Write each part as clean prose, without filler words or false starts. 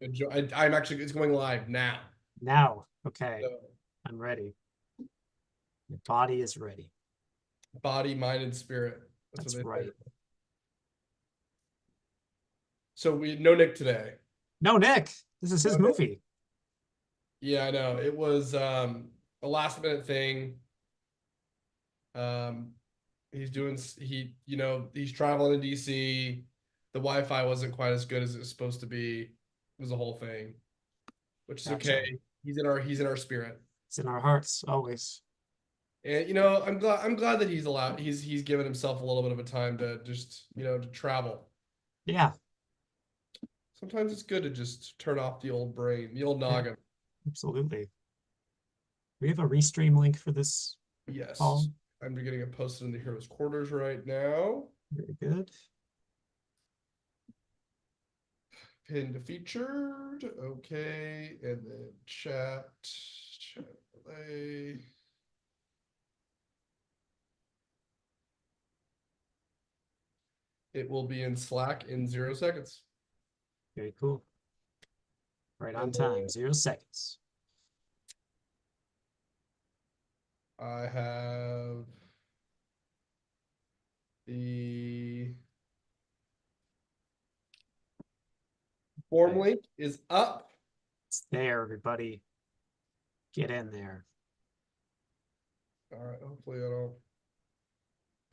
I'm actually, it's going live now. Now, okay, So, I'm ready. Your body is ready. body, mind, and spirit. That's what That's they say. right. So we no Nick today. No, Nick, this is No his Nick. movie. Yeah, I know. It was a last minute thing. Um, he's doing he's traveling to DC. The Wi-Fi wasn't quite as good as it was supposed to be. It was a whole thing, which is okay. Gotcha. He's in our spirit. It's in our hearts always. And I'm glad that he's given himself a little bit of a time to just, to travel. Yeah, Sometimes it's good to just turn off the old brain, the old yeah, noggin. absolutely. We have a restream link for this Yes. call. I'm getting it posted in the Heroes Quarters right now. Very good. Pinned featured. Okay. And then chat play. It will be in Slack in 0 seconds. Very cool. Right on And time. then 0 seconds. I have the form Okay. link is up. It's there, everybody. Get in there. All right. Hopefully I don't.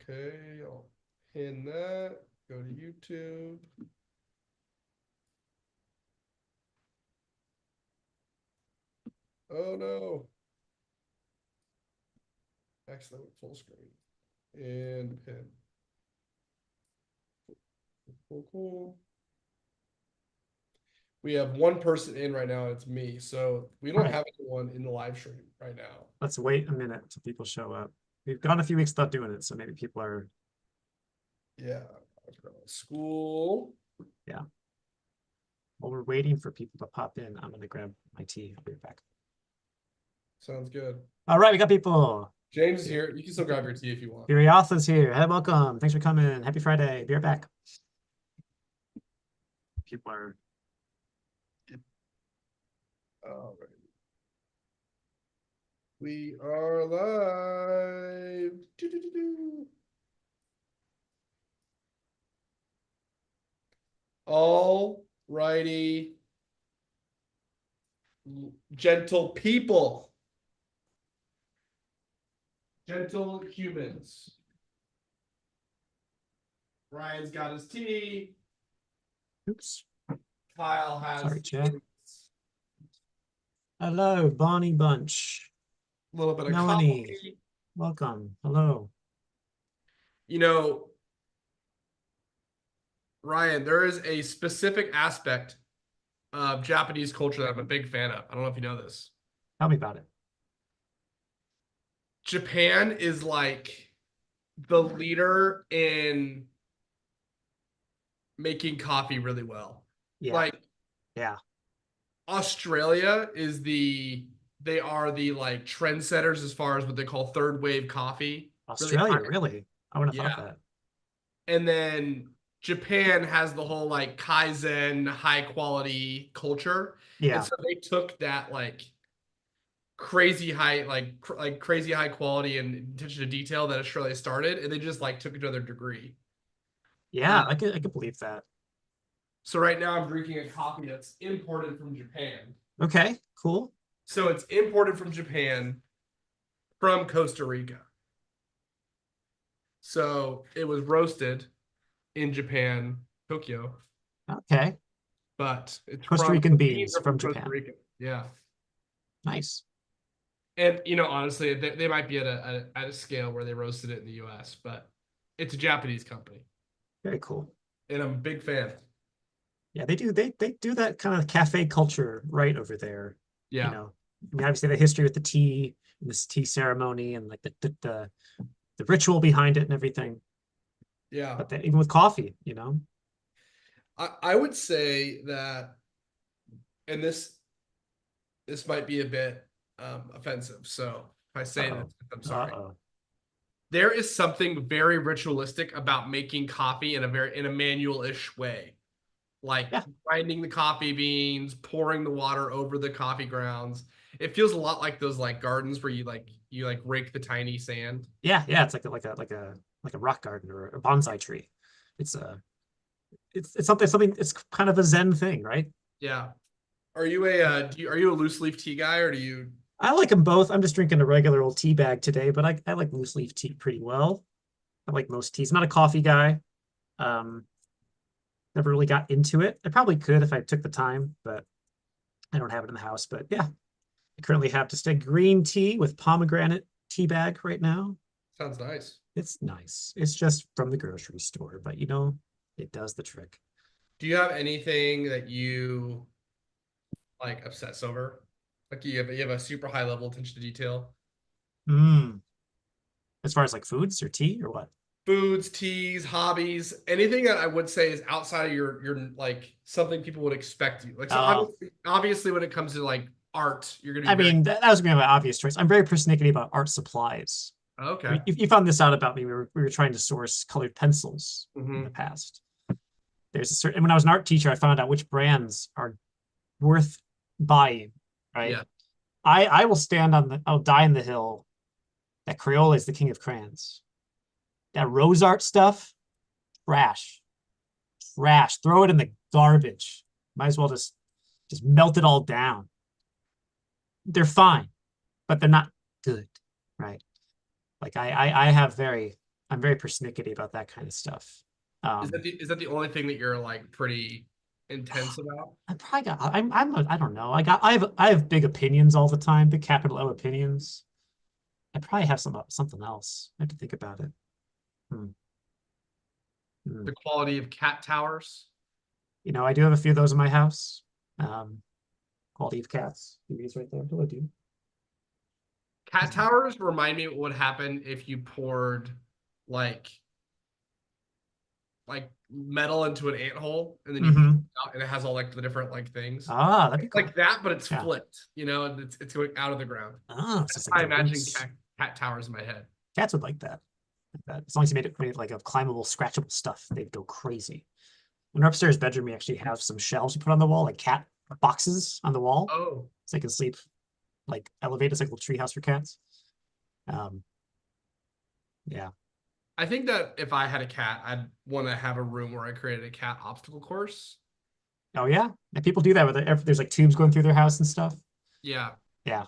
Okay. I'll pin that. Go to YouTube. Oh no. Excellent. Full screen. And pin. Cool, cool. We have one person in right now. It's me. So we All don't right. have anyone in the live stream right now. Let's wait a minute until people show up. We've gone a few weeks without doing it, so maybe people are, Yeah. School. yeah. While we're waiting for people to pop in, I'm gonna grab my tea. I'll be right back. Sounds good. All right, we got people. James is here. You can still grab your tea if you want. Furiatha's here. Hey, welcome. Thanks for coming. Happy Friday. Be right back. People are All right. We are live. Doo-doo-doo-doo. All righty. Gentle people. Gentle humans. Ryan's got his tea. oops. Kyle has Sorry, chat. his Hello, Bonnie Bunch. little bit of Melanie, coffee. welcome. Hello. You know, Ryan, there is a specific aspect of Japanese culture that I'm a big fan of. I don't know if you know this. Tell me about it. Japan is like the leader in making coffee really well. Yeah, Like yeah. Australia is they are the like trendsetters as far as what they call third wave coffee. Really high. Australia, really? I would have thought Yeah. that. And then Japan has the whole like Kaizen high quality culture. And Yeah, so they took that like crazy high like crazy high quality and attention to detail that Australia started and they just like took it to their degree. Uh, yeah. I could believe that. so right now I'm drinking a coffee that's imported from Japan. Okay, cool. So it's imported from Japan from Costa Rica. So it was roasted in Japan, Tokyo, Okay. but it's Costa from Rican the beans beans are from from Costa Japan. Rica. Yeah. Nice. And honestly, they might be at a scale where they roasted it in the US, but it's a Japanese company. Very cool. And I'm a big fan. Yeah, they do that kind of cafe culture right over there. You Yeah. know, I mean, obviously the history with the tea and this tea ceremony and like the ritual behind it and everything. Yeah. But then even with coffee, you know. I would say that, and this might be a bit offensive. So if I say this, Uh-oh. I'm sorry. Uh-oh. There is something very ritualistic about making coffee in a manual-ish way. like Yeah. grinding the coffee beans, pouring the water over the coffee grounds. It feels a lot like those like gardens where you rake the tiny sand. Yeah, yeah, it's like a rock garden or a bonsai tree. It's a it's something it's kind of a Zen thing, right? Yeah. Are you a are you a loose leaf tea guy or do you? I like them both. I'm just drinking a regular old tea bag today, but I like loose leaf tea pretty well. I like most teas. I'm not a coffee guy. Um, never really got into it. I probably could if I took the time, but I don't have it in the house. But yeah, I currently have just a green tea with pomegranate tea bag right now. Sounds nice. It's nice. It's just from the grocery store, but it does the trick. Do you have anything that you like obsess over? Like you have a super high level attention to detail. Mm. As far as like foods or tea or what? Foods, teas, hobbies, anything that I would say is outside of your like something people would expect you. Like so Oh, obviously when it comes to like art, you're gonna I be very mean, that was gonna be my obvious choice. I'm very persnickety about art supplies. I okay. mean, you found this out about me. We were trying to source colored pencils in the Hmm. past. There's a certain, and when I was an art teacher, I found out which brands are worth buying, right? Yeah. I'll die in the hill that Crayola is the king of crayons. That Rose Art stuff, trash, trash. Throw it in the garbage. Might as well just melt it all down. They're fine, but they're not good, right? Like I'm very persnickety about that kind of stuff. Um, Is that the only thing that you're like pretty intense about? I probably got I don't know. I have big opinions all the time, big capital O opinions. I probably have something else. I have to think about it. Hmm. Hmm. The quality of cat towers. I do have a few of those in my house. Um, Quality of cats. TV's right there. What do I do? Cat towers remind me what would happen if you poured like like metal into an ant hole and then you pull Mm-hmm. it out and it has all like the different like things. Ah, that'd be Like cool. that, but it's Yeah. flipped, and it's going out of the ground. Ah, so That's it's like how I the imagine roots. cat towers in my head. Cats would like that. Like that. As long as you made it like a climbable, scratchable stuff, they'd go crazy. In our upstairs bedroom, we actually have some shelves we put on the wall, like cat boxes on the wall, Oh, so they can sleep like elevated. It's like a little treehouse for cats. Um, yeah. I think that if I had a cat, I'd want to have a room where I created a cat obstacle course. Oh yeah. And people do that with it. There's like tubes going through their house and stuff. Yeah, Yeah.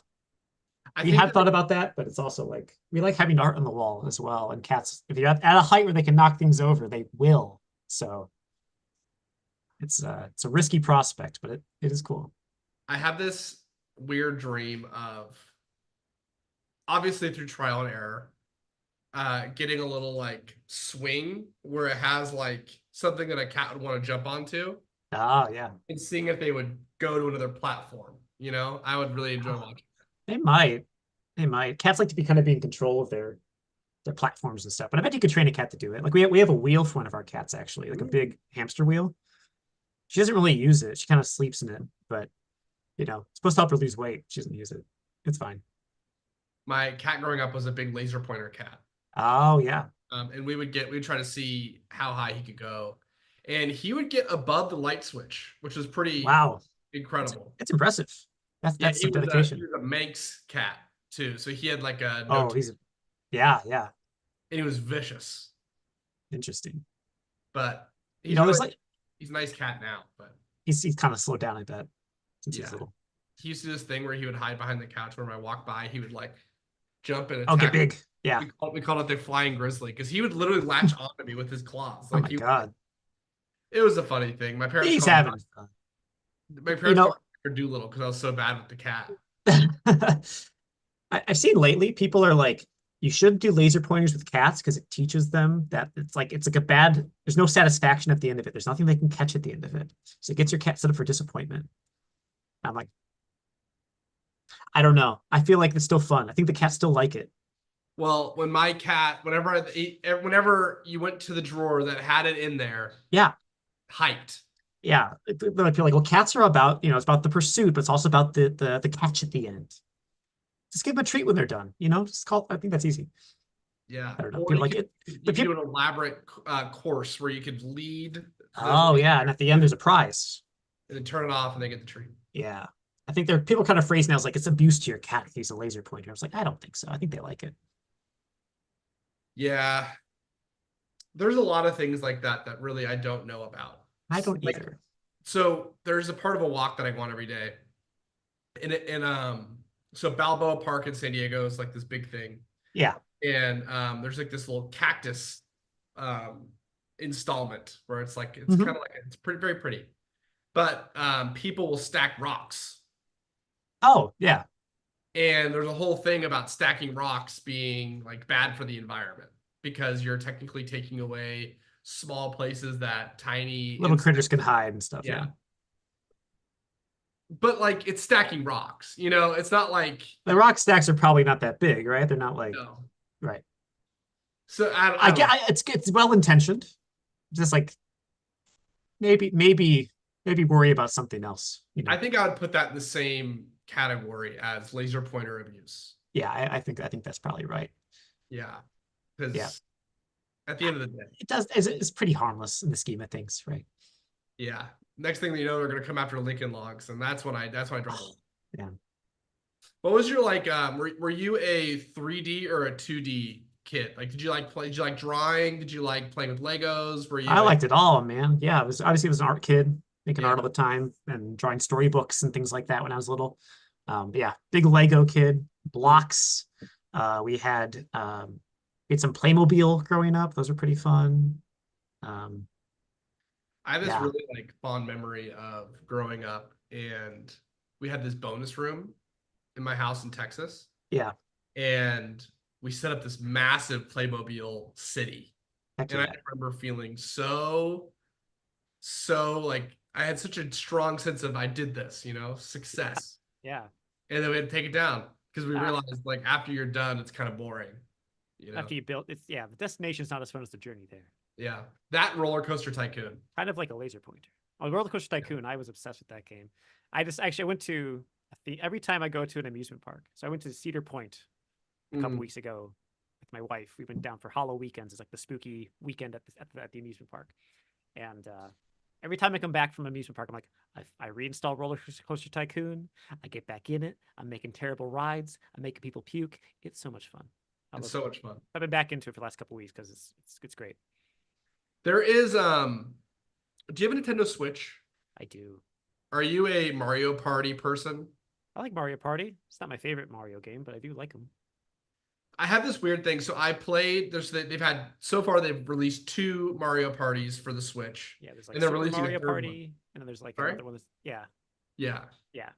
I We think had that thought about that, but it's also like we like having art on the wall as well. And cats, if you're at a height where they can knock things over, they will. So it's a risky prospect, but it is cool. I have this weird dream of obviously through trial and error, getting a little like swing where it has like something that a cat would want to jump onto Ah, yeah. and seeing if they would go to another platform. I would really enjoy watching. They might. They might. Cats like to be kind of be in control of their platforms and stuff. But I bet you could train a cat to do it. Like we have a wheel for one of our cats actually, like a Ooh. big hamster wheel. She doesn't really use it. She kind of sleeps in it, but it's supposed to help her lose weight. She doesn't use it. It's fine. My cat growing up was a big laser pointer cat. Oh yeah. And we'd try to see how high he could go. And he would get above the light switch, which was pretty Wow. It's incredible. it's impressive. That's Yeah, that's some he dedication. was a Manx cat too. So he had like a no Oh, yeah, yeah. and he was vicious. Interesting. But You he's know, really there's like he's a nice cat now. But he's kind of slowed down, I bet, since he's yeah. little. He used to do this thing where he would hide behind the couch when I walked by, he would like jump and Oh, get attack. big. Yeah. We called it the flying grizzly because he would literally latch onto me with his claws. Oh Like my God. it was a funny thing. He's having fun. My You parents know, called me Dr. Doolittle because I was so bad with the cat. I've seen lately people are like, you should do laser pointers with cats because it teaches them that it's like a bad, there's no satisfaction at the end of it. There's nothing they can catch at the end of it. So it gets your cat set up for disappointment. I'm like, I don't know. I feel like it's still fun. I think the cats still like it. Well, when my cat, whenever you went to the drawer that had it in there, Yeah. hyped. Yeah. Then I feel like, well, cats are about, it's about the pursuit, but it's also about the catch at the end. Just give them a treat when they're done. I think that's easy. Yeah. I don't know. Or People like it. you But could do people, an elaborate course where you could lead There's Oh yeah, and at the end there's a prize. and then turn it off and they get the treat. Yeah. I think there people kind of phrase now as like it's abuse to your cat if he's a laser pointer. I was like, I don't think so. I think they like it. Yeah, there's a lot of things like that that really I don't know about. I don't Like, either. so there's a part of a walk that I go on every day, and so Balboa Park in San Diego is like this big thing, Yeah. and there's like this little cactus um installment where it's like it's Mhm. kind of like it's pretty very pretty, but people will stack rocks, Oh, yeah. and there's a whole thing about stacking rocks being like bad for the environment because you're technically taking away small places that tiny Little insects. critters can hide and stuff. Yeah. Yeah. But like it's stacking rocks, it's not like The rock stacks are probably not that big, right? They're not like no. right. So I I don't get know. it's well intentioned. Just like maybe worry about something else, you I know. think I would put that in the same category as laser pointer abuse. Yeah, I think that's probably right. Yeah, Yeah. because at the end of the day, It does it's pretty harmless in the scheme of things, right? yeah. Next thing you know, they're gonna come after Lincoln Logs, and that's when I draw. Yeah. What was your like? Were you a 3D or a 2D kid? Like, did you like drawing? Did you like playing with Legos? Were I you a liked it all, man. Yeah, it was an art kid, making yeah? art all the time and drawing storybooks and things like that when I was little. But yeah, big Lego kid, Mm. blocks. We had some Playmobil growing up. Those were pretty fun. Um, I have this yeah, really like fond memory of growing up, and we had this bonus room in my house in Texas, yeah, and we set up this massive Playmobil city. heck And I yeah. remember feeling so like I had such a strong sense of I did this, success. Yeah. And then we had to take it down because we Ah, realized like after you're done, it's kind of boring. after you build it's the destination's not as fun as the journey there. Yeah. That roller coaster tycoon. Kind of like a laser pointer. On Roller Coaster Tycoon, I was obsessed with that game. I went to every time I go to an amusement park. So I went to Cedar Point a couple Mm. weeks ago with my wife. We went down for Hollow Weekends. It's like the spooky weekend at the amusement park. And every time I come back from amusement park, I'm like, I reinstall Roller Coaster Tycoon. I get back in it. I'm making terrible rides. I'm making people puke. It's so much fun. It's so much fun. I've been back into it for the last couple weeks because it's great. There is do you have a Nintendo Switch? I do. Are you a Mario Party person? I like Mario Party. It's not my favorite Mario game, but I do like them. I have this weird thing. So I played. They've had so far. They've released two Mario parties for the Switch. Yeah, there's like And they're Super releasing a Mario third one. Party, and then there's like Sorry? another one that's Yeah, yeah.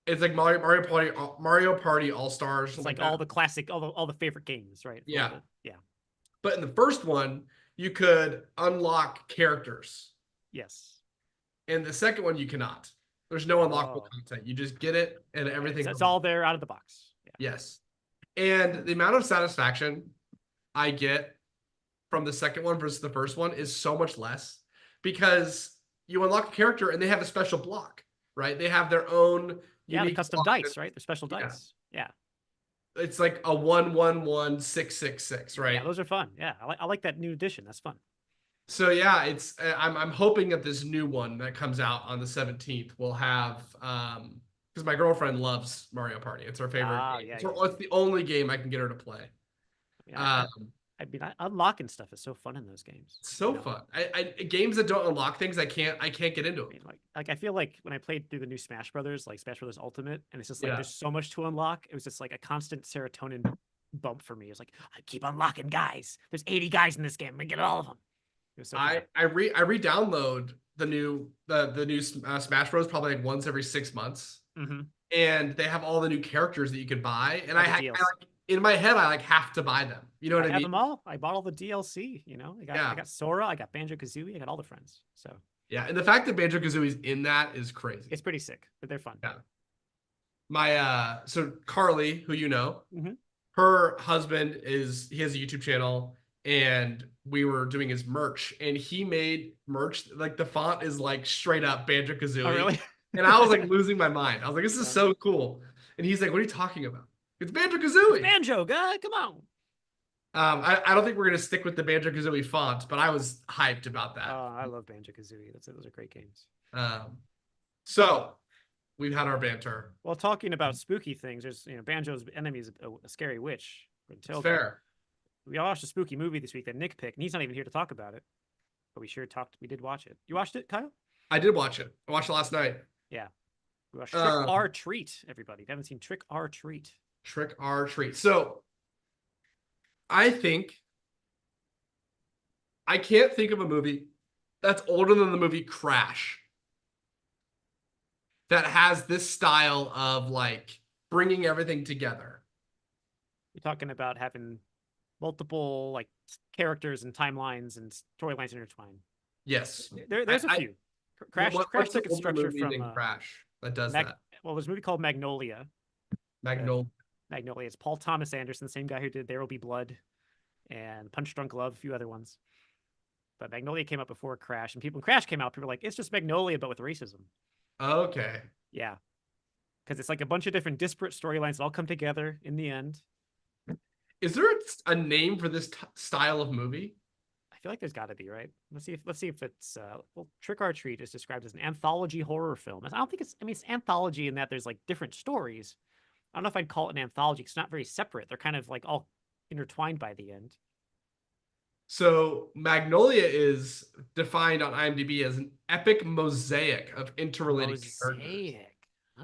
it's like Mario Party All Stars. It's like all the classic, all the favorite games, right? Yeah. Yeah. But in the first one, you could unlock characters. Yes. In the second one, you cannot. There's no unlockable Oh. content. You just get it and everything. It's all there out of the box. Yeah. Yes. And the amount of satisfaction I get from the second one versus the first one is so much less because you unlock a character and they have a special block, right? They have their own Yeah, the unique custom block. dice, right? They're special Yeah. dice. Yeah. It's like a 1 1 1 6 6 6, right? Yeah, those are fun. Yeah. I like that new edition. That's fun. So yeah, it's I'm hoping that this new one that comes out on the 17th will have because my girlfriend loves Mario Party. It's her favorite game. Yeah, It's the only game I can get her to play. I mean, unlocking stuff is so fun in those games. It's so fun. Games that don't unlock things, I can't get into I them. mean, I feel like when I played through the new Smash Brothers, like Smash Brothers Ultimate, and it's just like Yeah. there's so much to unlock. It was just like a constant serotonin bump for me. It's like I keep unlocking guys. There's 80 guys in this game. We get all of them. It was so fun. I re-download the new Smash Bros. Probably like once every 6 months, Mhm. and they have all the new characters that you could buy. And All I, the ha- I deals. like in my head, I like have to buy them. You know what I I have mean? them all. I bought all the DLC. I Yeah. got Sora. I got Banjo Kazooie. I got all the friends. So Yeah, and the fact that Banjo Kazooie's in that is crazy. it's pretty sick, but they're fun. Yeah. My so Carly, who you know, Mhm. her husband he has a YouTube channel, and we were doing his merch, and he made merch like the font is like straight up Banjo Kazooie. Oh, really? And I was like losing my mind. I was like, this is so cool. And he's like, what are you talking about? It's Banjo Kazooie. Banjo, guy, come on. I don't think we're gonna stick with the Banjo-Kazooie font, but I was hyped about that. Oh, I love Banjo-Kazooie. Those are great games. So we've had our banter. Well, talking about spooky things, there's Banjo's enemy is a scary witch. It's fair. We all watched a spooky movie this week that Nick picked, and he's not even here to talk about it. But we did watch it. You watched it, Kyle? I did watch it. I watched it last night. Yeah. We watched Trick or Treat, everybody. If you haven't seen Trick or Treat. Trick or Treat. So I can't think of a movie that's older than the movie Crash that has this style of like bringing everything together. You're talking about having multiple like characters and timelines and storylines intertwined. Yes. There's a few. Crash took its structure from Crash that does that. that. Well, there's a movie called Magnolia. Magnolia. Magnolia. It's Paul Thomas Anderson, the same guy who did There Will Be Blood and Punch Drunk Love, a few other ones. But Magnolia came out before Crash, and when Crash came out, people were like, it's just Magnolia, but with racism. Okay. Yeah. Because it's like a bunch of different disparate storylines that all come together in the end. Is there a name for this style of movie? I feel like there's got to be, right? Let's see if it's well, Trick or Treat is described as an anthology horror film. I don't think it's anthology in that there's like different stories. I don't know if I'd call it an anthology. It's not very separate. They're kind of like all intertwined by the end. So Magnolia is defined on IMDb as an epic mosaic of interrelated characters.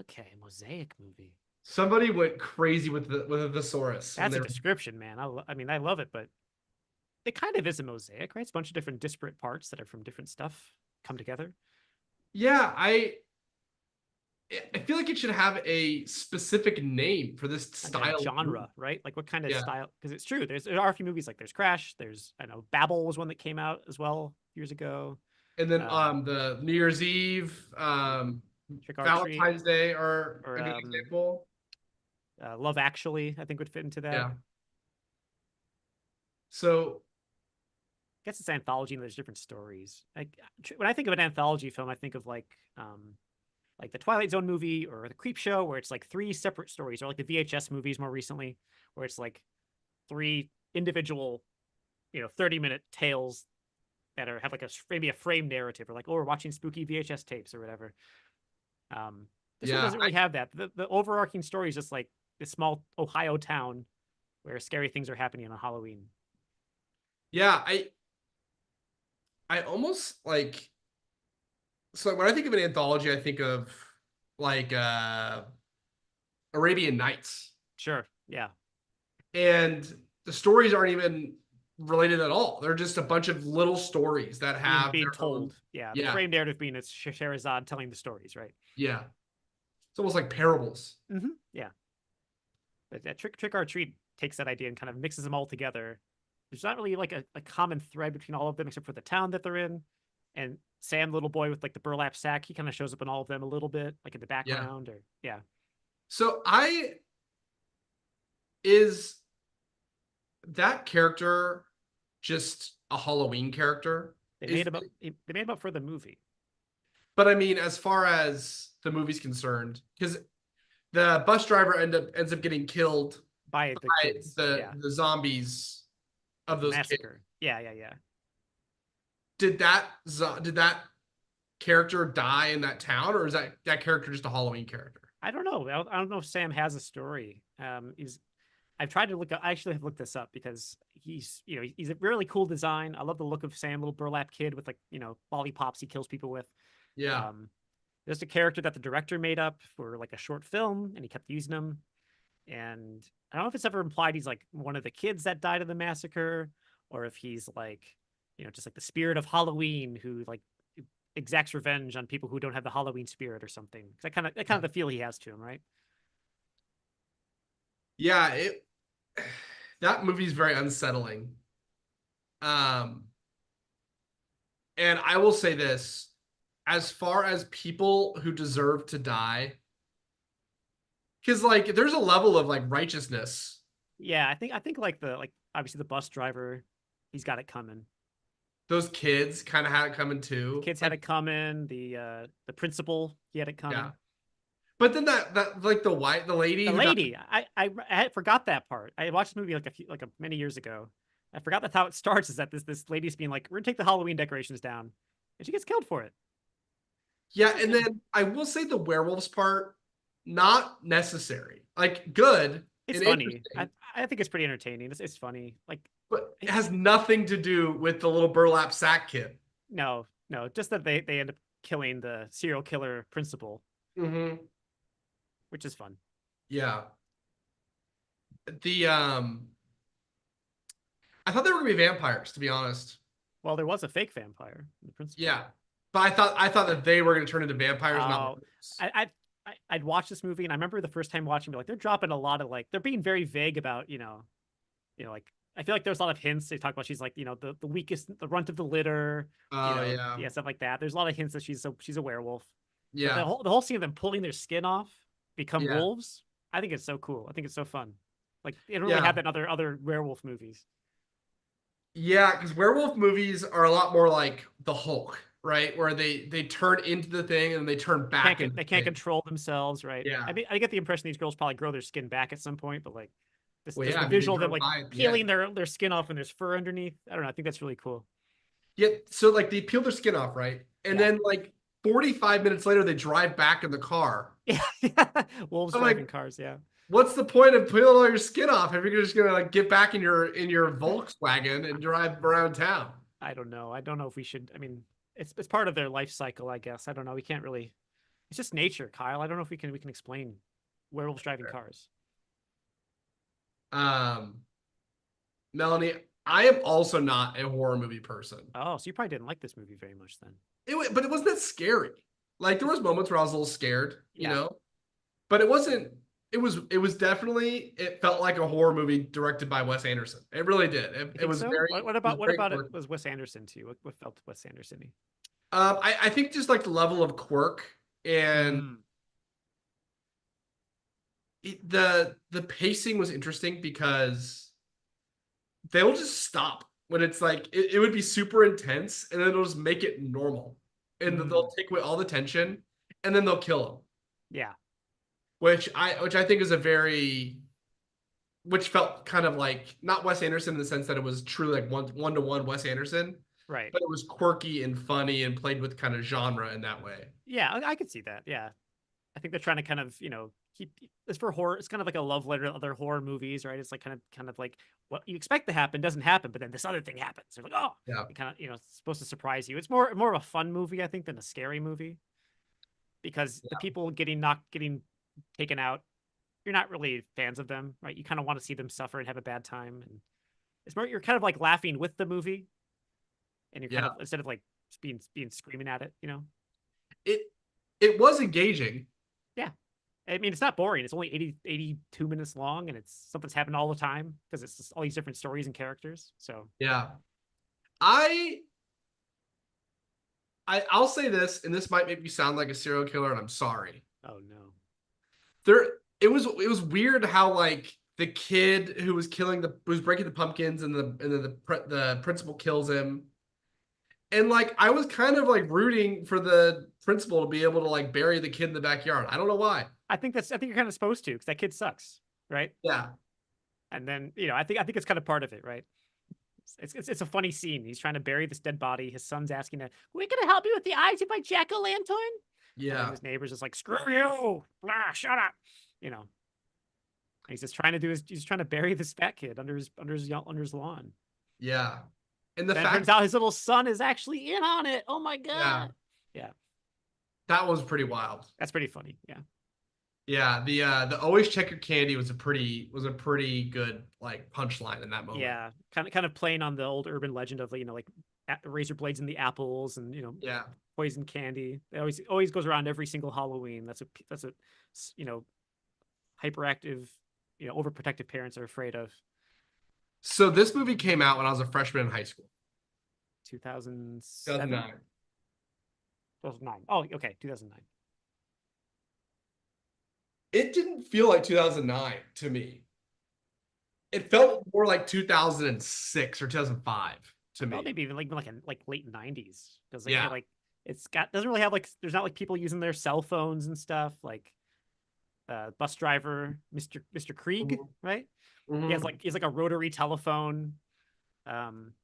Okay, mosaic movie. Somebody went crazy with the thesaurus. That's a description, man. I mean, I love it, but it kind of is a mosaic, right? It's a bunch of different disparate parts that are from different stuff come together. Yeah, I feel like it should have a specific name for this style genre, right? Like what kind of style? Because it's true. There are a few movies like there's Crash. I know Babel was one that came out as well years ago. And then the New Year's Eve, Valentine's Day are a good example. Love Actually, I think would fit into that. Yeah. So I guess it's anthology and there's different stories. Like when I think of an anthology film, I think of like the Twilight Zone movie or the Creep Show, where it's like 3 separate stories, or like the VHS movies more recently, where it's like 3 individual, 30-minute tales that have like maybe a frame narrative, or like, oh, we're watching spooky VHS tapes or whatever. This one doesn't really have that. The overarching story is just like this small Ohio town where scary things are happening on Halloween. Yeah, I almost like, so when I think of an anthology, I think of like Arabian Nights. Sure, yeah. And the stories aren't even related at all. They're just a bunch of little stories that have being told. Yeah, the frame narrative being it's Scheherazade telling the stories, right? Yeah. It's almost like parables. Mm-hmm. Yeah. But that Trick or Treat takes that idea and kind of mixes them all together. There's not really like a common thread between all of them except for the town that they're in. And Sam, little boy with like the burlap sack, he kind of shows up in all of them a little bit, like in the background So is that character just a Halloween character? They made him up for the movie. But I mean, as far as the movie's concerned, because the bus driver ends up getting killed by the kids. The zombies of those massacre. Kids. Yeah. Did that character die in that town, or is that character just a Halloween character? I don't know. I don't know if Sam has a story. I've tried to I actually have looked this up because he's a really cool design. I love the look of Sam, little burlap kid with like, lollipops he kills people with. Yeah. There's a character that the director made up for like a short film and he kept using them. And I don't know if it's ever implied he's like one of the kids that died in the massacre, or if he's like, just like the spirit of Halloween who like exacts revenge on people who don't have the Halloween spirit or something. That kind of the feel he has to him, right? Yeah, that movie's very unsettling. And I will say this, as far as people who deserve to die, because like there's a level of like righteousness. Yeah, I think like obviously the bus driver, he's got it coming. Those kids kind of had it coming too. Kids had it coming. The principal, he had it coming. Yeah. But then that like the lady The who died- lady, I had forgot that part. I watched this movie like many years ago. I forgot that's how it starts. Is that this lady's being like, we're gonna take the Halloween decorations down, and she gets killed for it. yeah, and then I will say the werewolves part, not necessary. Like good It's and funny. interesting, I think it's pretty entertaining. It's funny. Like but it has nothing to do with the little burlap sack kid. no, just that they end up killing the serial killer principal, Mm-hmm. which is fun. Yeah. The I thought they were gonna be vampires, to be honest. Well, there was a fake vampire, the principal. Yeah. But I thought that they were gonna turn into vampires, not Oh, werewolves. I'd watched this movie, and I remember the first time watching, be like, they're dropping a lot of like, they're being very vague about, like I feel like there's a lot of hints. They talk about she's like, the weakest, the runt of the litter, Oh yeah. yeah, stuff like that. There's a lot of hints that she's a werewolf. But Yeah. the whole scene of them pulling their skin off, become Yeah. wolves, I think it's so cool. I think it's so fun. Like they don't really Yeah. have that in other werewolf movies. Yeah, because werewolf movies are a lot more like the Hulk, right? Where they turn into the thing and they turn back into They the can't thing. control themselves, right? Yeah. I mean, I get the impression these girls probably grow their skin back at some point, but like Well, this yeah, I the mean, they visual of them grow like by at the peeling end. their skin off and there's fur underneath. I don't know. I think that's really cool. Yeah, so like they peel their skin off, right? And Yeah. then like 45 minutes later, they drive back in the car. Yeah, wolves I'm driving like, cars. Yeah, what's the point of peeling all your skin off if you're just gonna like get back in your Volkswagen and drive around town? I don't know. I don't know if we should. I mean, it's part of their life cycle, I guess. I don't know. We can't really. It's just nature, Kyle. I don't know if we can explain werewolves driving cars. Um, Melanie, I am also not a horror movie person. Oh, so you probably didn't like this movie very much then. But it wasn't that scary. Like there was moments where I was a little scared, you Yeah. know, but it wasn't. It was definitely. It felt like a horror movie directed by Wes Anderson. It really did. You It think was so? very. What It was very about it quirky. was Wes Anderson to you? What felt Wes Anderson-y? I think just like the level of quirk and Mm, the pacing was interesting because they'll just stop when it's like it would be super intense and then they'll just make it normal and then they'll take away all the tension and then they'll kill him, yeah. which I think is a very which felt kind of like not Wes Anderson in the sense that it was truly like one to one Wes Anderson, Right. but it was quirky and funny and played with kind of genre in that way. Yeah, I could see that. Yeah. I think they're trying to kind of, keep it's for horror. It's kind of like a love letter to other horror movies, right? It's like kind of like what you expect to happen doesn't happen, but then this other thing happens. They're like, oh, Yeah. it kind of, it's supposed to surprise you. It's more of a fun movie, I think, than a scary movie. Because the people getting taken out, you're not really fans of them, right? You kind of want to see them suffer and have a bad time. And it's more you're kind of like laughing with the movie. And you're kind Yeah. of instead of like being screaming at it. It it was engaging. Yeah. I mean, it's not boring. It's only 82 minutes long, and it's something's happening all the time because it's just all these different stories and characters. So Yeah. I I'll say this, and this might make me sound like a serial killer, and I'm sorry. oh no. There it was weird how like the kid who was breaking the pumpkins and the principal kills him. And like I was kind of like rooting for the principal to be able to like bury the kid in the backyard. I don't know why. I think you're kind of supposed to because that kid sucks, right? Yeah. And then I think it's kind of part of it, right? It's a funny scene. He's trying to bury this dead body. His son's asking him, "We're gonna help you with the eyes of my jack-o'-lantern." And Yeah. his neighbor's just like, "Screw you! Blah, shut up!" And he's just trying to he's trying to bury this fat kid under his lawn. Yeah. And the Then it fact turns out his little son is actually in on it. Oh my yeah, god! Yeah, that was pretty wild. that's pretty funny. Yeah, Yeah, the always check your candy was a pretty good like punchline in that moment. yeah, kind of playing on the old urban legend of like razor blades in the apples and Yeah. poison candy. It always goes around every single Halloween. That's a hyperactive, overprotective parents are afraid of. So this movie came out when I was a freshman in high school. 2007? 2009. 2009. Oh, okay, 2009. It didn't feel like 2009 to me. It felt more like 2006 or 2005 to Well, me. maybe even like late 90s because Yeah. doesn't really have there's not like people using their cell phones and stuff like bus driver, Mr. Krieg, Mhm. right? Mhm. He has like a rotary telephone. Um,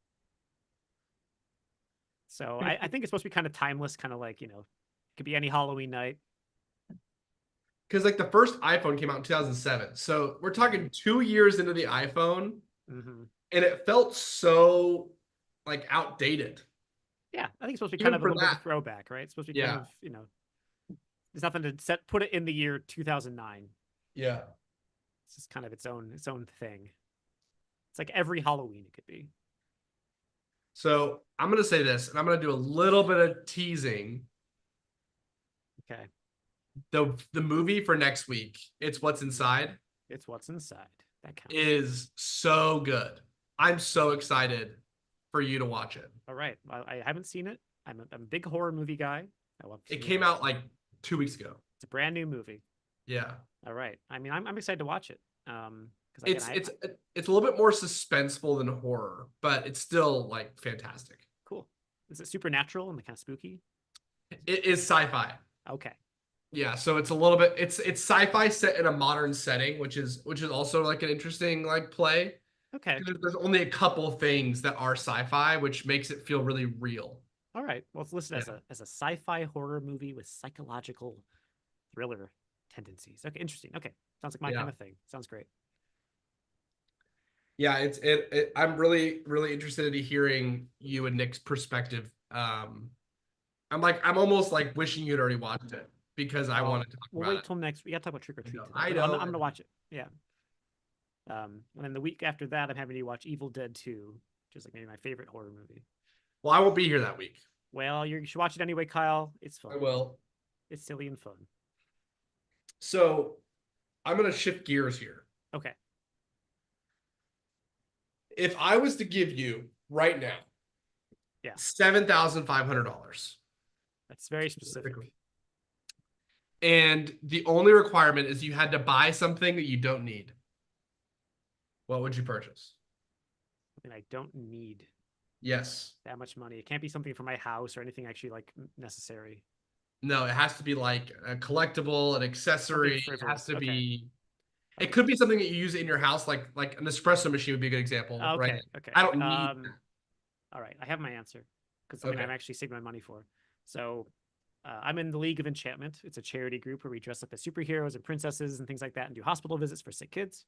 so I think it's supposed to be kind of timeless, kind of like, you know, it could be any Halloween night. Because like the first iPhone came out in 2007, so we're talking 2 years into the iPhone, Hmm. and it felt so like outdated, Yeah, I think it's supposed to be kind even of a for little bit of that. a throwback, right? It's supposed to be kind Yeah, of, you know, there's nothing to put it in the year 2009. yeah. It's just kind of its own thing. It's like every Halloween it could be. So I'm gonna say this, and I'm gonna do a little bit of teasing. Okay. The movie for next week, It's What's Inside, It's what's inside. That counts. is so good. I'm so excited for you to watch it. All right. I haven't seen it. I'm a big horror movie guy. I love It seeing came out like 2 weeks ago. It's a brand new movie. Yeah. All right. I mean, I'm excited to watch it. Because again, It's I it's it's a little bit more suspenseful than horror, but it's still like fantastic. cool. Is it supernatural and kind of spooky? It is sci-fi. Okay. Yeah, so it's a little bit it's sci-fi set in a modern setting, which is also like an interesting like play. Okay. There's only a couple things that are sci-fi, which makes it feel really real. All right. Well, it's listed Yeah. as a sci-fi horror movie with psychological thriller tendencies. Okay, interesting. Okay, sounds like my Yeah. kind of thing. Sounds great. Yeah, I'm really interested in hearing you and Nick's perspective. I'm almost like wishing you'd already watched it because I Well, want to talk we'll about wait it. till next. We got to talk about Trick or Treat today. I But know. I'm gonna watch it. Yeah. And then the week after that, I'm having you watch Evil Dead 2, which is like maybe my favorite horror movie. Well, I won't be here that week. Well, you should watch it anyway, Kyle. It's fun. I will. It's silly and fun. So I'm gonna shift gears here. Okay. If I was to give you right now, Yeah. $7,500, That's very specific. and the only requirement is you had to buy something that you don't need, what would you purchase? Something I don't need Yes. that much money. It can't be something for my house or anything actually like necessary. No, it has to be like a collectible, an accessory. It has frivolous. to Okay. be. It Okay. could be something that you use in your house, like an espresso machine would be a good example, right? Okay. Okay. I don't need. All right. I have my answer because something Okay. I'm actually saving my money for. So I'm in the League of Enchantment. It's a charity group where we dress up as superheroes and princesses and things like that and do hospital visits for sick kids.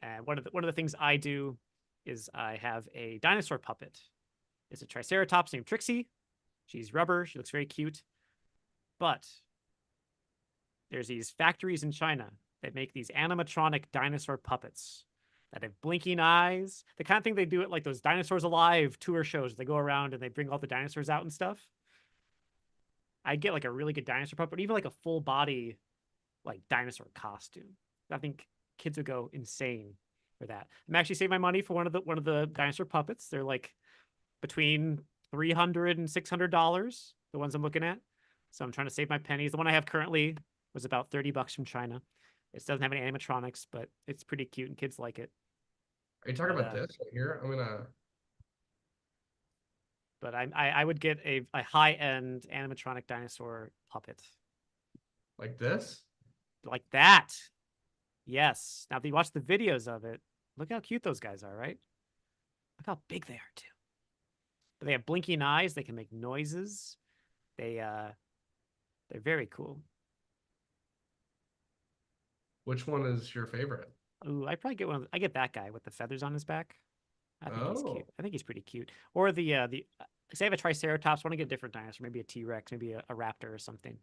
And one of the things I do is I have a dinosaur puppet. It's a Triceratops named Trixie. She's rubber. She looks very cute. But there's these factories in China that make these animatronic dinosaur puppets that have blinking eyes. The kind of thing they do at like those Dinosaurs Alive tour shows. They go around and they bring all the dinosaurs out and stuff. I'd get like a really good dinosaur puppet, even like a full body like dinosaur costume. I think kids would go insane for that. I'm actually saving my money for one of the dinosaur puppets. They're like between $300 and $600, the ones I'm looking at. So I'm trying to save my pennies. The one I have currently was about $30 from China. It doesn't have any animatronics, but it's pretty cute and kids like it. Are you talking But, about this right here? I'm gonna. But I would get a high end animatronic dinosaur puppet Like this? like that. Yes. Now, if you watch the videos of it, look how cute those guys are, right? Look how big they are too. But they have blinking eyes. They can make noises. They're very cool. Which one is your favorite? Ooh, I probably get one. I get that guy with the feathers on his back. I think he's Oh. cute. I think he's pretty cute. Or say I have a Triceratops. Want to get a different dinosaur? Maybe a T-Rex. Maybe a raptor or something.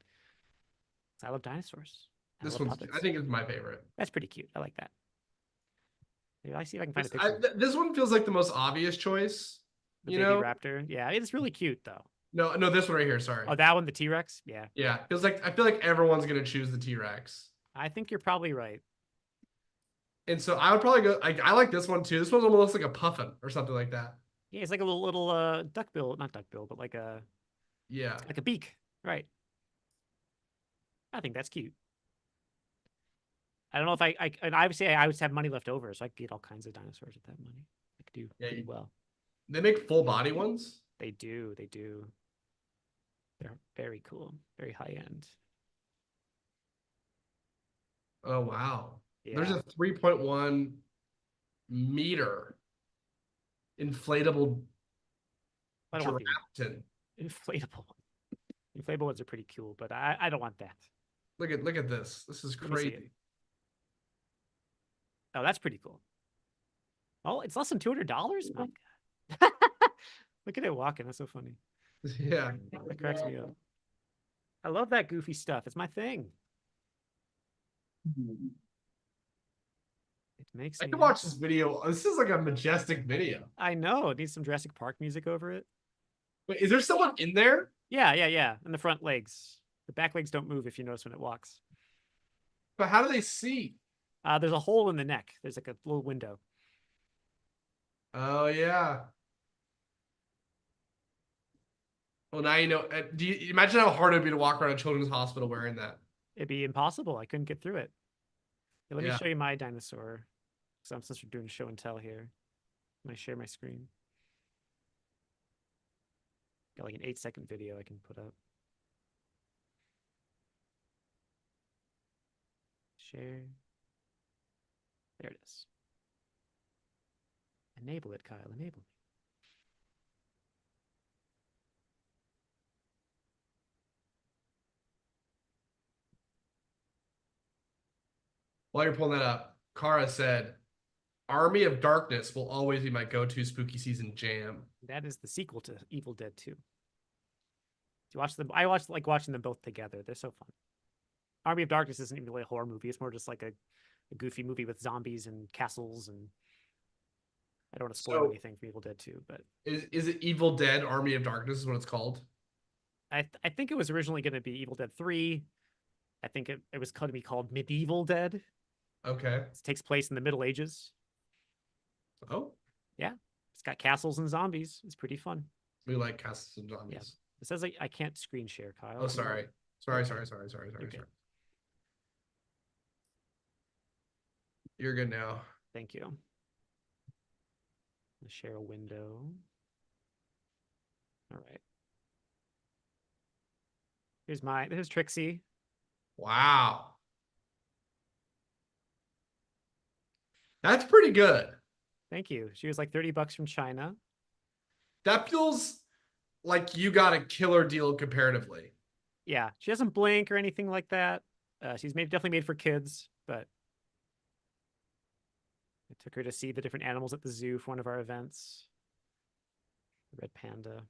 I love dinosaurs. This love one's. puppets. I think is my favorite. That's pretty cute. I like that. Maybe I see if I can find a picture. This one feels like the most obvious choice. The You baby know? raptor. Yeah, it's really cute though. No, this one right here. Sorry. Oh, that one, the T-Rex. Yeah, Yeah, feels like I feel like everyone's gonna choose the T-Rex. I think you're probably right. And so I would probably go. I like this one too. This one almost looks like a puffin or something like that. Yeah, it's like a little duckbill, not duckbill, but like a Yeah. beak. Right. I think that's cute. I don't know if and obviously I would have money left over, so I could get all kinds of dinosaurs with that money. I could do Yeah, pretty well. They make full body ones. They do. They're very cool, very high end. Oh wow. There's Yeah, a 3.1 meter inflatable I don't want the Drafton. inflatable one. Inflatable ones are pretty cool, but I don't want that. Look at this. This is Let me see it. crazy. Oh, that's pretty cool. Oh, it's less than $200. My God. Look at it walking. That's so funny. Yeah. That cracks me up. I love that goofy stuff. It's my thing. It makes I me can watch happy. this video. This is like a majestic video. I know. It needs some Jurassic Park music over it. Wait, is there someone in there? Yeah. And the front legs. The back legs don't move if you notice when it walks. But how do they see? There's a hole in the neck. There's like a little window. Oh yeah. Well, now you know. Do you imagine how hard it'd be to walk around a children's hospital wearing that? It'd be impossible. I couldn't get through it. Here, let me Yeah. show you my dinosaur. Since we're doing show and tell here. Can I share my screen? Got like an 8-second video I can put up. Share. There it is. Enable it, Kyle. Enable me. While you're pulling that up, Kara said, "Army of Darkness will always be my go-to spooky season jam." That is the sequel to Evil Dead 2. Do you watch them? I like watching them both together. They're so fun. Army of Darkness isn't even really a horror movie. It's more just like a goofy movie with zombies and castles, and I don't want to spoil So anything from Evil Dead 2, but is it Evil Dead Army of Darkness is what it's called? I think it was originally going to be Evil Dead 3. I think it was going to be called Medieval Dead. Okay. It takes place in the Middle Ages. Oh, It's got castles and zombies. It's pretty fun. we like castles and zombies. Yeah. It says I can't screen share, Kyle. Oh, sorry. Sorry. Okay. You're good now. Thank you. Let's share a window. All right. Here's Trixie. Wow. That's pretty good. Thank you. She was like $30 from China. That feels like you got a killer deal comparatively. Yeah, she doesn't blink or anything like that. She's definitely made for kids, but I took her to see the different animals at the zoo for one of our events. The red panda.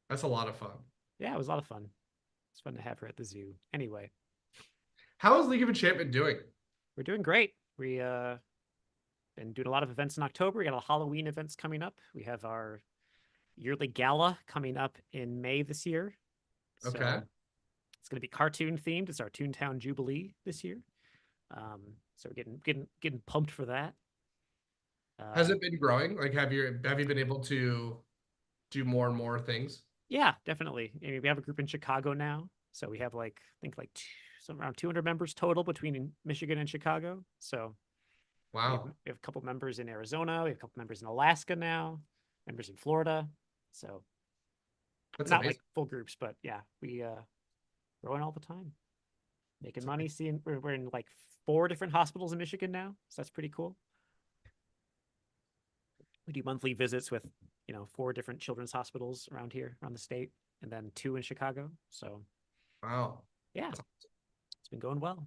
That's a lot of fun. Yeah, it was a lot of fun. It's fun to have her at the zoo. Anyway, How is League of Enchantment doing? we're doing great. We been doing a lot of events in October. We got a Halloween events coming up. We have our yearly gala coming up in May this year. So Okay. it's going to be cartoon themed. It's our Toontown Jubilee this year. So we're getting pumped for that. Has it been growing? Like, have you been able to do more and more things? Yeah, definitely. I mean, we have a group in Chicago now, so we have I think around 200 members total between Michigan and Chicago. So Wow. we have a couple members in Arizona. We have a couple members in Alaska now. Members in Florida. So That's not amazing. like full groups, but yeah, we growing all the time, making money. Seeing we're in like 4 different hospitals in Michigan now, so that's pretty cool. We do monthly visits with 4 different children's hospitals around the state, and then 2 in Chicago. So Wow. yeah, it's been going well.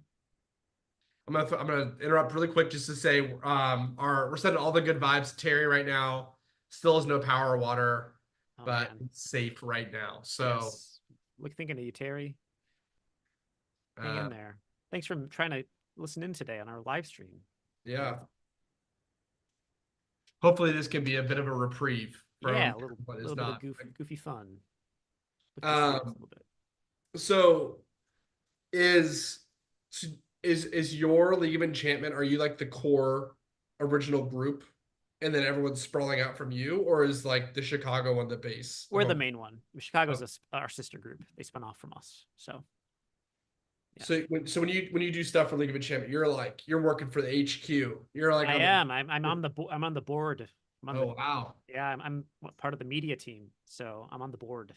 I'm gonna interrupt really quick just to say we're sending all the good vibes to Terry right now. Still has no power or water, Oh, but man. it's safe right now. So Yes. Look, thinking of you, Terry. Hang in uh, there. Thanks for trying to listen in today on our live stream. yeah. Hopefully this can be a bit of a reprieve from Yeah, a little what is bit of not. goofy fun. Look to see us a little bit. So is your League of Enchantment, are you like the core original group and then everyone's sprawling out from you, or is like the Chicago one the base? We're the main one. Chicago's our sister group. They spun off from us. So yeah. So when you do stuff for League of Enchantment, you're working for the HQ. You're like I on the- am. I'm on the I'm on the board. Oh wow. Yeah, I'm part of the media team, so I'm on the board.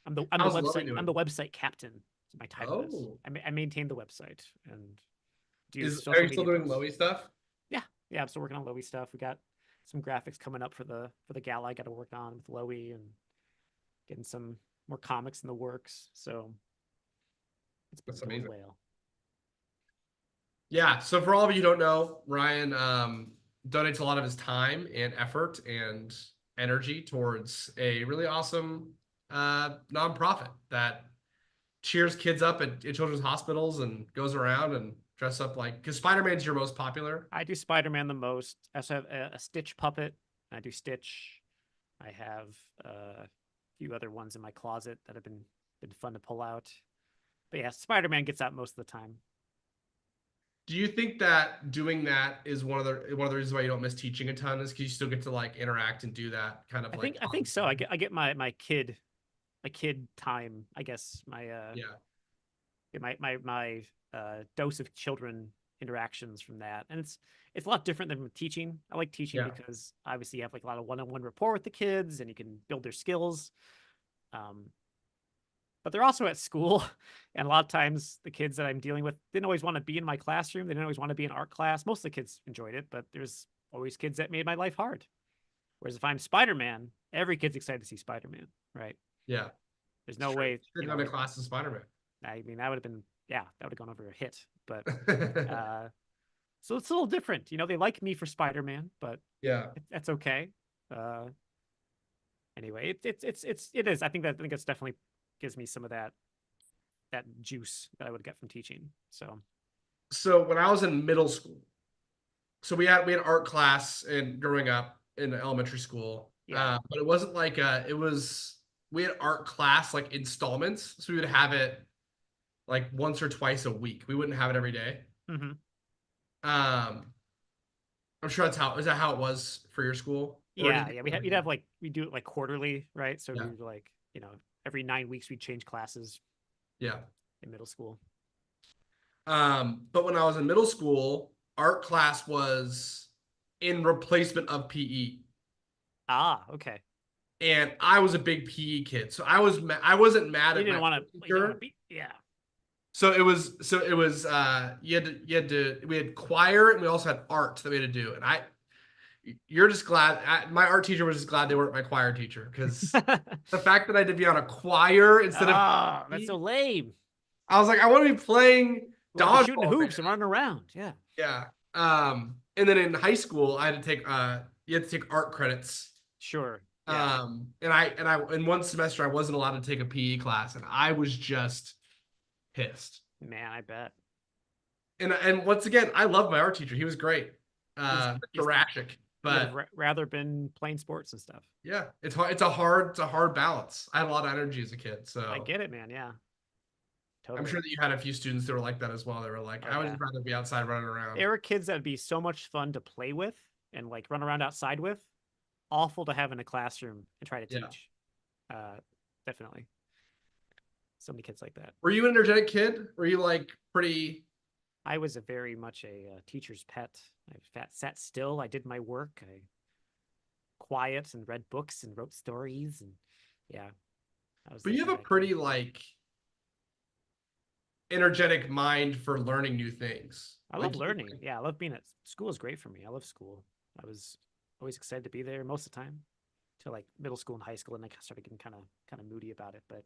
I'm the How's Lovey website. doing? I'm the website captain. My title is. Oh. I maintain the website and do Are social you still media doing posts. Lowy stuff? Yeah, I'm still working on Lowy stuff. We got some graphics coming up for the gala I got to work on with Lowy and getting some more comics in the works. So it's been That's going amazing. well. Yeah. So for all of you who don't know, Ryan donates a lot of his time and effort and energy towards a really awesome nonprofit that cheers kids up at children's hospitals and goes around and dress up like, because Spider-Man's your most popular. I do Spider-Man the most. I also have a Stitch puppet. I do Stitch. I have a few other ones in my closet that have been fun to pull out. But yeah, Spider-Man gets out most of the time. Do you think that doing that is one of the reasons why you don't miss teaching a ton is because you still get to like interact and do that kind of like I think so. I get my kid time, I guess. My yeah. my dose of children interactions from that. And it's a lot different than teaching. I like teaching Yeah. because obviously you have like a lot of one-on-one rapport with the kids and you can build their skills. But they're also at school. And a lot of times the kids that I'm dealing with didn't always want to be in my classroom. They didn't always want to be in art class. Most of the kids enjoyed it, but there's always kids that made my life hard. Whereas if I'm Spider-Man, every kid's excited to see Spider-Man, right? Yeah. There's no way. Should go to class as Spider-Man. I mean, that would have been, yeah, that would have gone over a hit. But so it's a little different. They like me for Spider-Man, but yeah. that's okay. Anyway, it is. I think it's definitely gives me some of that juice that I would get from teaching. So when I was in middle school, so we had art class and growing up in elementary school. Yeah. But it wasn't like we had art class like installments. So we would have it like once or twice a week. We wouldn't have it every day. Mm-hmm. I'm sure is that how it was for your school? Yeah, we'd have like we do it like quarterly, right? So Yeah. we were like, every 9 weeks we'd change classes. Yeah. In middle school. But when I was in middle school, art class was in replacement of PE. Ah, okay. And I was a big PE kid, so I wasn't mad at You didn't my want teacher. to be, yeah. So it was we had choir and we also had art that we had to do. And you're just glad my art teacher was just glad they weren't my choir teacher because the fact that I had to be on a choir instead of that's so lame. I was like, I want to be playing dodgeball, shooting hoops and running around. Yeah. Yeah. And then in high school, I had to take you had to take art credits. Sure. Yeah. And I in one semester I wasn't allowed to take a PE class, and I was just pissed. Man, I bet. And once again, I love my art teacher. He was great. Mr. Rashik. But rather been playing sports and stuff. Yeah, it's hard. It's a hard balance. I had a lot of energy as a kid, so I get it, man. Yeah. Totally. I'm sure that you had a few students that were like that as well. They were like, I would just rather be outside running around. There were kids that would be so much fun to play with and like run around outside with. Awful to have in a classroom and try to teach. Definitely. So many kids like that. Were you an energetic kid? Were you like pretty? I was very much a teacher's pet. I sat still. I did my work. I quiet and read books and wrote stories and yeah. But you have a pretty like energetic mind for learning new things. I love learning. Yeah, I love being at school. Is great for me. I love school. I was always excited to be there most of the time till like middle school and high school, and I started getting kind of moody about it. But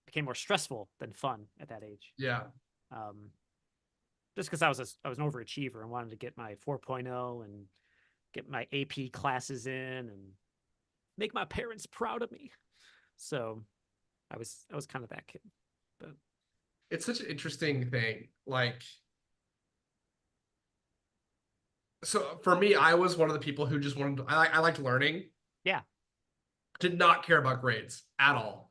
became more stressful than fun at that age. Yeah. Just because I was an overachiever and wanted to get my 4.0 and get my AP classes in and make my parents proud of me. So I was kind of that kid. But it's such an interesting thing. Like, so for me, I was one of the people who just wanted to, I liked learning. Yeah. Did not care about grades at all.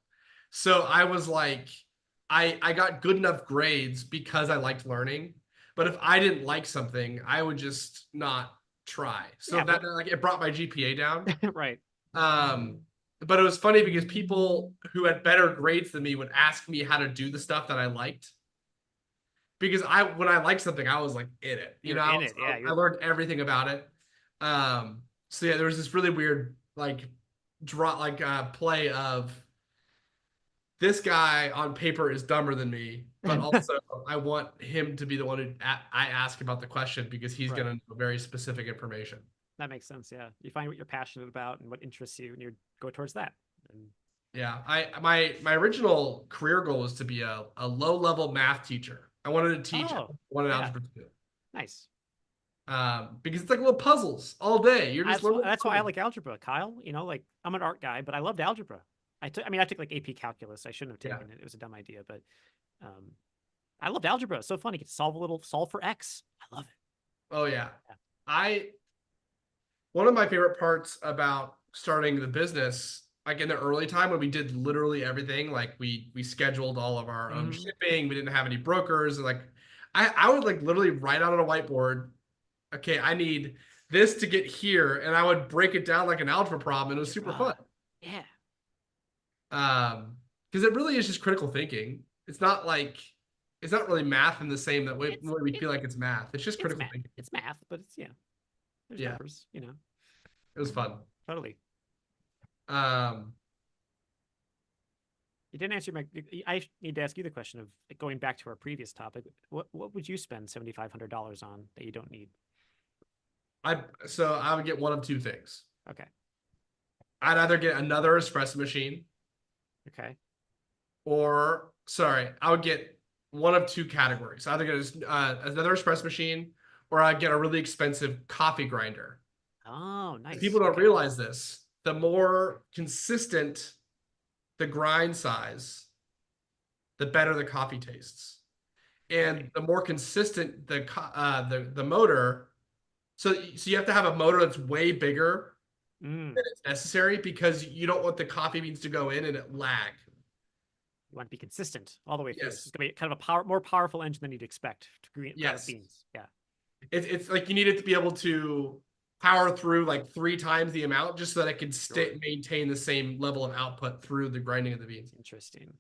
So I was like, I got good enough grades because I liked learning. But if I didn't like something, I would just not try. So like it brought my GPA down. Right. But it was funny because people who had better grades than me would ask me how to do the stuff that I liked. Because when I liked something, I was like in it. I learned everything about it. So yeah, there was this really weird play of this guy on paper is dumber than me, but also I want him to be the one who I ask about the question because he's Right. gonna know very specific information. That makes sense. Yeah, you find what you're passionate about and what interests you, and you go towards that. And Yeah, my original career goal was to be a low level math teacher. I wanted to teach oh, one in yeah. algebra 2. Nice. Because it's like little puzzles all day. You're just learning. That's why I like algebra, Kyle. You know, like I'm an art guy, but I loved algebra. I mean, I took like AP calculus. I shouldn't have Yeah. taken it. It was a dumb idea, but I loved algebra. It's so funny. You can solve for X. I love it. Oh yeah. Yeah. One of my favorite parts about starting the business, like in the early time when we did literally everything, like we scheduled all of our own Mhm. shipping, we didn't have any brokers, and like I would like literally write out on a whiteboard, okay, I need this to get here, and I would break it down like an algebra problem, and it was super fun. Yeah. Because it really is just critical thinking. It's not really math in the same that way we feel like it's math. It's just It's critical math. thinking. It's math, but it's there's Yeah. numbers. You know, It was fun. totally. Um, You didn't answer my. I need to ask you the question of like, going back to our previous topic. What would you spend $7,500 on that you don't need? so I would get one of two things. Okay. I'd either get another espresso machine, Okay. or sorry, I would get one of two categories. Either get another espresso machine, or I'd get a really expensive coffee grinder. Oh, nice. People don't Okay. realize this. The more consistent the grind size, the better the coffee tastes, and Okay. the more consistent the motor. So you have to have a motor that's way bigger Mm. than it's necessary because you don't want the coffee beans to go in and it lag. You want to be consistent all the way through. Yes. It's gonna be kind of a more powerful engine than you'd expect to green Yes. beans. Yeah. It's like you need it to be able to power through like 3 times the amount just so that it can maintain the same level of output through the grinding of the beans. Interesting.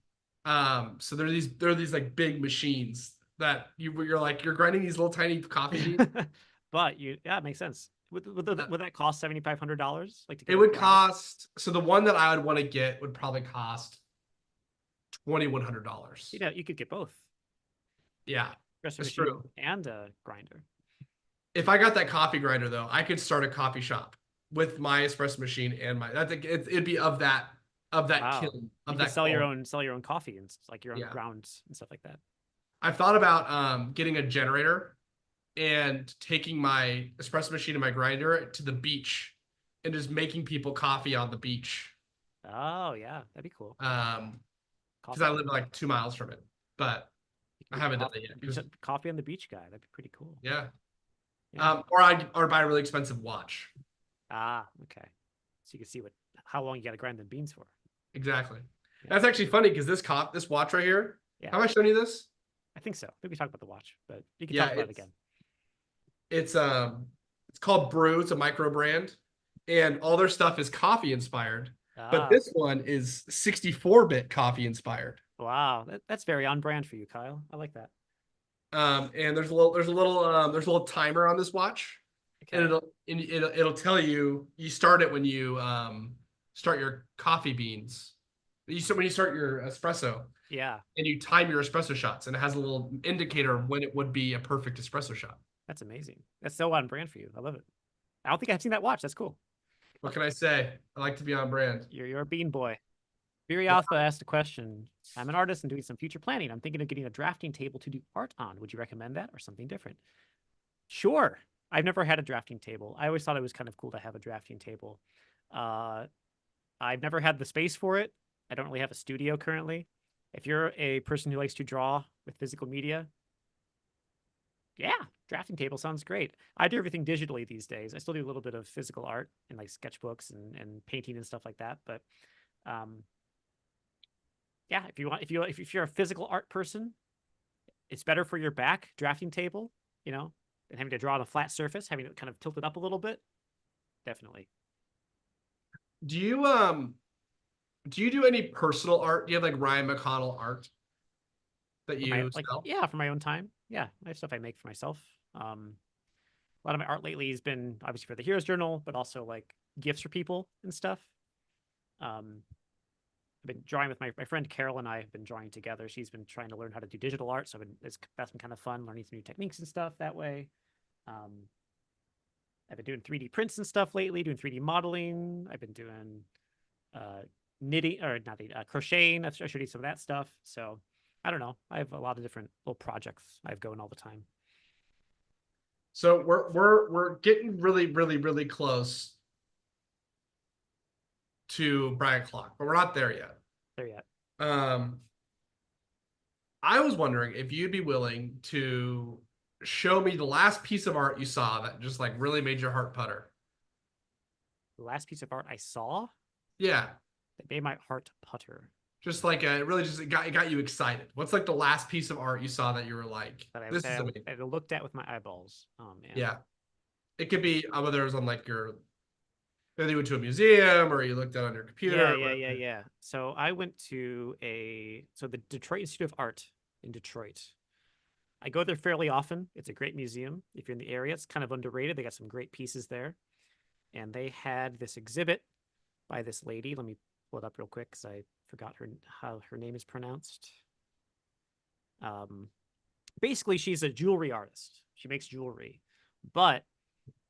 So there are these like big machines that you're like you're grinding these little tiny coffee beans. But it makes sense. Would that cost $7,500? Like to get It a would grinder? cost, so the one that I would want to get would probably cost $2,100. You know, you could get both. Yeah, Espresso that's machine true. and a grinder. If I got that coffee grinder though, I could start a coffee shop with my espresso machine and my it'd be of that Wow. kiln of You that could sell your quality. own coffee and like your own Yeah. grounds and stuff like that. I've thought about getting a generator and taking my espresso machine and my grinder to the beach and just making people coffee on the beach. Oh yeah, that'd be cool. Because Coffee I on live the- like 2 miles from it, but you could I be haven't done coffee- it yet. be some coffee on the beach guy. That'd be pretty cool. Yeah. Yeah. Or buy a really expensive watch. Okay. So you can see how long you got to grind the beans for. Exactly. Yeah. That's actually funny because this watch right here. Yeah. Have I shown you this? I think so. I think we talked about the watch, but you can Yeah, talk about it again. It's called Brew. It's a micro brand, and all their stuff is coffee inspired. But Ah, this one is 64-bit coffee inspired. wow, that's very on brand for you, Kyle. I like that. And there's a little timer on this watch, Okay. and it'll tell you start it when you start your coffee beans. When you start your espresso, Yeah, and you time your espresso shots, and it has a little indicator of when it would be a perfect espresso shot. that's amazing. That's so on brand for you. I love it. I don't think I've seen that watch. That's cool. What can I say? I like to be on brand. You're a bean boy. Viriatha asked a question. I'm an artist and doing some future planning. I'm thinking of getting a drafting table to do art on. Would you recommend that or something different? Sure. I've never had a drafting table. I always thought it was kind of cool to have a drafting table. I've never had the space for it. I don't really have a studio currently. If you're a person who likes to draw with physical media, yeah, drafting table sounds great. I do everything digitally these days. I still do a little bit of physical art and like sketchbooks and painting and stuff like that. But yeah, if you're a physical art person, it's better for your back, drafting table, you know, than having to draw on a flat surface, having it kind of tilted up a little bit. Definitely. Do you do any personal art? Do you have like Ryan McConnell art that you sell? Yeah, for my own time. Yeah, I have stuff I make for myself. A lot of my art lately has been obviously for the Heroes Journal, but also like gifts for people and stuff. I've been drawing with my friend Carol, and I have been drawing together. She's been trying to learn how to do digital art, so that's been kind of fun learning some new techniques and stuff that way. I've been doing 3D prints and stuff lately, doing 3D modeling. I've been doing knitting, or not crocheting. I showed you some of that stuff. So I don't know. I have a lot of different little projects I have going all the time. So we're getting really close to Brian Clock, but we're not there yet. There yet. I was wondering if you'd be willing to show me the last piece of art you saw that just like really made your heart putter. The last piece of art I saw Yeah, that made my heart putter. just like it really just it got you excited. What's like the last piece of art you saw that you were like, That this is amazing. I looked at with my eyeballs. Oh man. Yeah, it could be whether it was on like whether you went to a museum or you looked at it on your computer. Yeah. So I went to the Detroit Institute of Art in Detroit. I go there fairly often. It's a great museum. If you're in the area, it's kind of underrated. They got some great pieces there. And they had this exhibit by this lady. Let me pull it up real quick because I forgot how her name is pronounced. Basically, she's a jewelry artist. She makes jewelry. But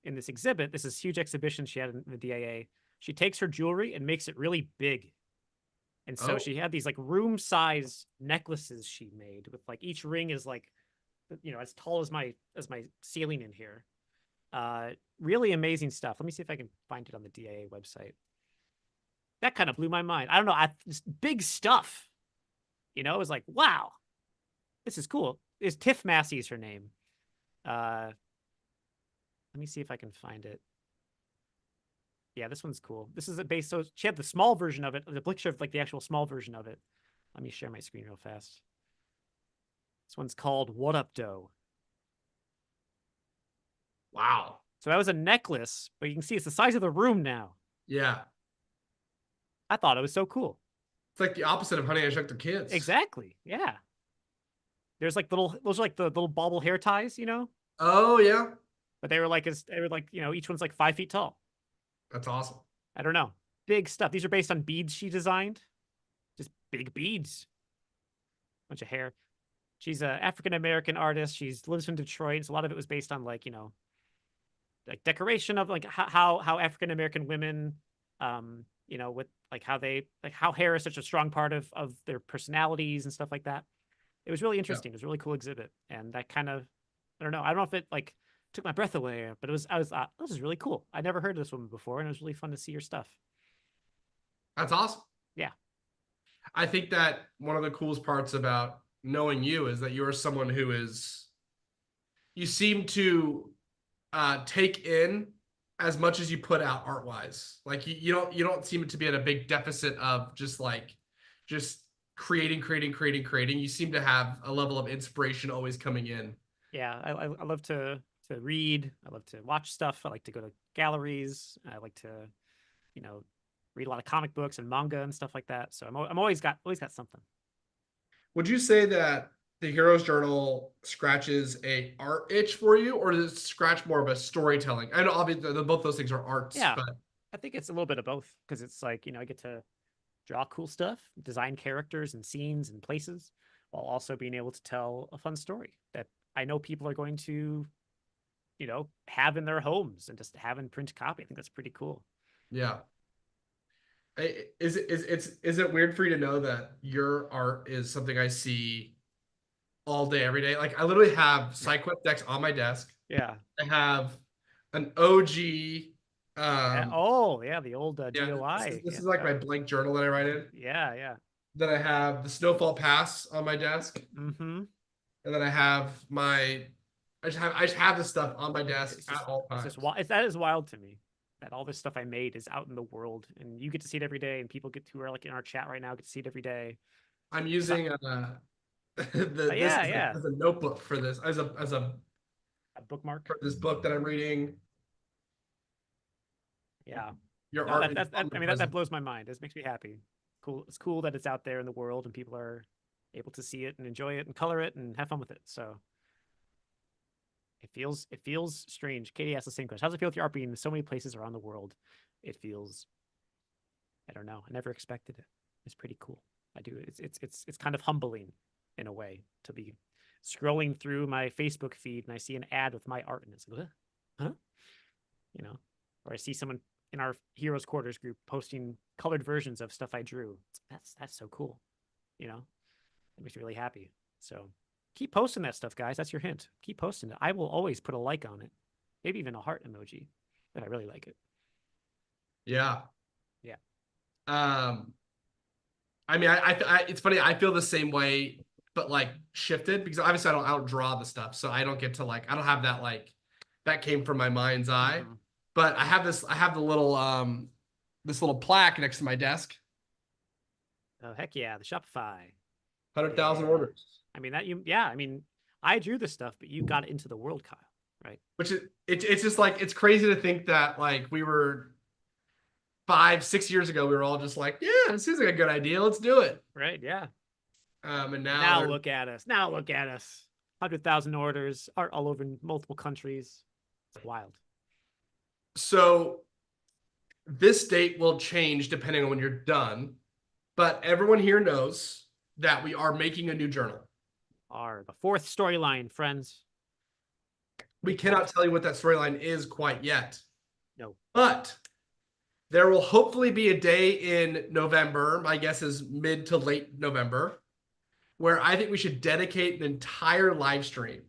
in this exhibit, this is a huge exhibition she had in the DAA. She takes her jewelry and makes it really big. And so she had these like room size necklaces she made with like each ring is like, as tall as my ceiling in here. Really amazing stuff. Let me see if I can find it on the DAA website. That kind of blew my mind. I don't know. Just big stuff. It was like, wow, this is cool. Tiff Massey is her name. Let me see if I can find it. Yeah, this one's cool. This is a base. So she had the small version of it, the picture of like the actual small version of it. Let me share my screen real fast. This one's called What Up Doe. Wow. So that was a necklace, but you can see it's the size of the room now. Yeah. I thought it was so cool. It's like the opposite of Honey, I Shrunk the Kids. Exactly. Yeah. There's like those are like the little bobble hair ties, Oh yeah. But they were like each one's like 5 feet tall. That's awesome. I don't know. Big stuff. These are based on beads she designed. Just big beads. Bunch of hair. She's an African-American artist. She lives in Detroit. So a lot of it was based on like decoration of like how African-American women, with like how hair is such a strong part of their personalities and stuff like that. It was really interesting. It was a really cool exhibit. And that kind of, I don't know if it like took my breath away, but this is really cool. I never heard of this woman before, and it was really fun to see her stuff. That's awesome. Yeah. I think that one of the coolest parts about knowing you is that you're someone you seem to take in as much as you put out art wise. Like you don't seem to be at a big deficit of just creating. You seem to have a level of inspiration always coming in. Yeah, I love to read. I love to watch stuff. I like to go to galleries. I like to, read a lot of comic books and manga and stuff like that. So I'm always got something. Would you say that the Hero's Journal scratches a art itch for you, or does it scratch more of a storytelling? I know obviously both those things are arts. Yeah, but I think it's a little bit of both because it's like I get to draw cool stuff, design characters and scenes and places, while also being able to tell a fun story that I know people are going to, have in their homes and just have in print copy. I think that's pretty cool. Yeah. Is it weird for you to know that your art is something I see all day, every day? Like I literally have SideQuest decks on my desk. Yeah. I have an OG. The old DOI. This is like my blank journal that I write in. Yeah. Then I have the Snowfall Pass on my desk. Mm-hmm. And then I have I just have this stuff on my desk at all times. That is wild to me. That all this stuff I made is out in the world, and you get to see it every day, and people who are like in our chat right now get to see it every day. I'm using this as a notebook for this, as a bookmark for this book that I'm reading. Yeah, your art. That blows my mind. This makes me happy. Cool. It's cool that it's out there in the world and people are able to see it and enjoy it and color it and have fun with it. So it feels strange. Katie asked the same question. How does it feel with your art being in so many places around the world? It feels, I don't know. I never expected it. is pretty cool. I do. It's kind of humbling in a way to be scrolling through my Facebook feed and I see an ad with my art and it's like, huh? You know, or I see someone in our Heroes Quarters group posting colored versions of stuff I drew. That's so cool. You know, it makes me really happy. So keep posting that stuff, guys. That's your hint. Keep posting it. I will always put a like on it, maybe even a heart emoji if I really like it. Yeah. Yeah. I mean, it's funny. I feel the same way, but like shifted because obviously I don't draw the stuff, so I don't get to like I don't have that like that came from my mind's eye. Mhm. But I have the little this little plaque next to my desk. Oh heck yeah, the Shopify. 100,000 Yeah. orders. I mean I mean, I drew this stuff, but you got it into the world, Kyle, right? Which is it's just like it's crazy to think that like we were 5-6 years ago we were all just like, yeah, this seems like a good idea, let's do it. Right, yeah. And Now now look at us. Now look at us. 100,000 orders, art all over multiple countries. It's wild. so this date will change depending on when you're done, but everyone here knows that we are making a new journal. The fourth storyline, friends. We cannot tell you what that storyline is quite yet. No. But there will hopefully be a day in November, my guess is mid to late November, where I think we should dedicate an entire live stream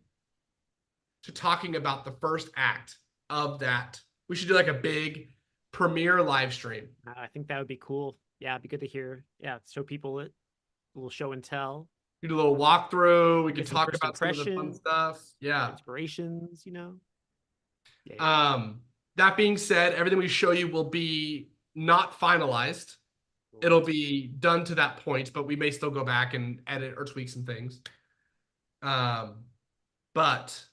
to talking about the first act of that. We should do like a big premiere live stream. I think that would be cool. Yeah, it'd be good to hear. Yeah, show people it. A little show and tell. We do a little walkthrough. We can Get some talk first about some of the fun impressions. stuff. Yeah. Inspirations, you know? Yeah. That being said, everything we show you will be not finalized. It'll be done to that point, but we may still go back and edit or tweak some things. But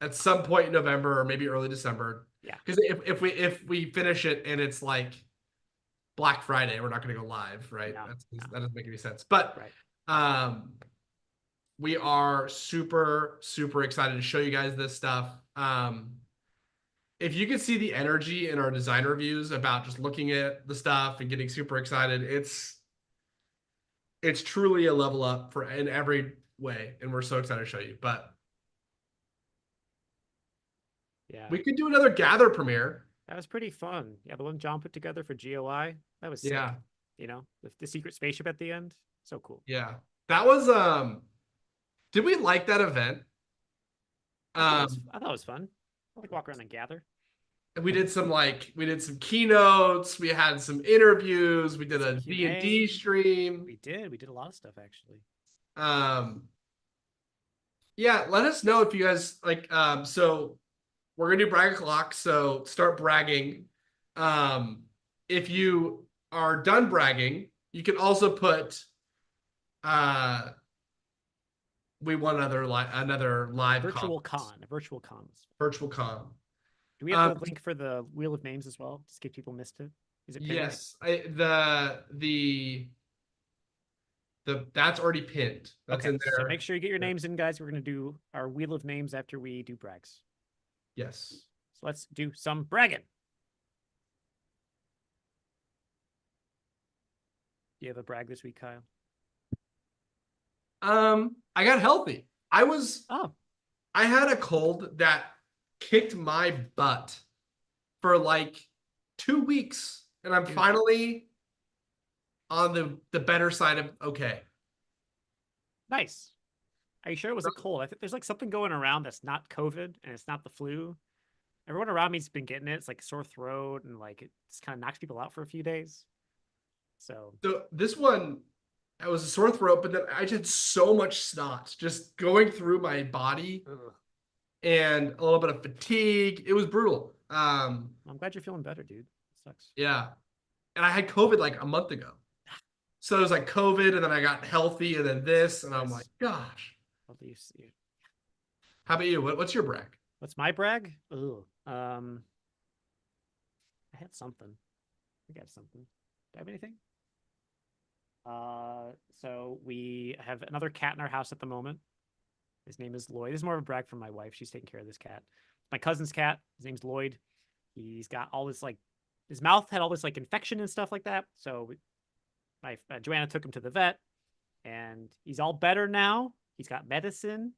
at some point in November or maybe early December, Yeah. Because if we finish it and it's like Black Friday, we're not going to go live, right? No, That doesn't make any sense. But Right. we are super excited to show you guys this stuff. If you can see the energy in our design reviews about just looking at the stuff and getting super excited, it's truly a level up in every way, and we're so excited to show you. But Yeah. we could do another Gather premiere. That was pretty fun. Yeah, the one John put together for GOI. That was sick. Yeah. You know, the secret spaceship at the end. So cool. Yeah. That was did we like that event? I thought it was fun. I like walk around and gather. We did some keynotes, we had some interviews, we did a Some D&D Q&A. stream. We did a lot of stuff actually. Yeah, let us know if you guys like so we're gonna do brag o'clock, so start bragging. If you are done bragging, you can also put we want another live Virtual conference. con. A virtual con. Virtual con. Do we have the link for the Wheel of Names as well? Just in case people missed it. Is it pinned? Yes, that's already pinned. That's Okay, in there. so make sure you get your names in, guys. We're gonna do our Wheel of Names after we do brags. Yes. So let's do some bragging. Do you have a brag this week, Kyle? I got healthy. Oh, I had a cold that kicked my butt for like 2 weeks, and I'm finally on the better side of okay. nice. Are you sure it was a cold? I think there's like something going around that's not COVID and it's not the flu. Everyone around me's been getting it. It's like sore throat and like it just kind of knocks people out for a few days. So This one, I was a sore throat, but then I just had so much snot just going through my body and a little bit of fatigue. It was brutal. I'm glad you're feeling better, dude. It sucks. Yeah. And I had COVID like a month ago. So it was like COVID, and then I got healthy, and then this, and I'm like, gosh. How about you? What's your brag? What's my brag? Ugh. I had something. I got something. Do I have anything? So we have another cat in our house at the moment. His name is Lloyd. This is more of a brag from my wife. She's taking care of this cat. My cousin's cat. His name's Lloyd. He's got all this his mouth had all this infection and stuff like that. So Joanna took him to the vet, and he's all better now. He's got medicine.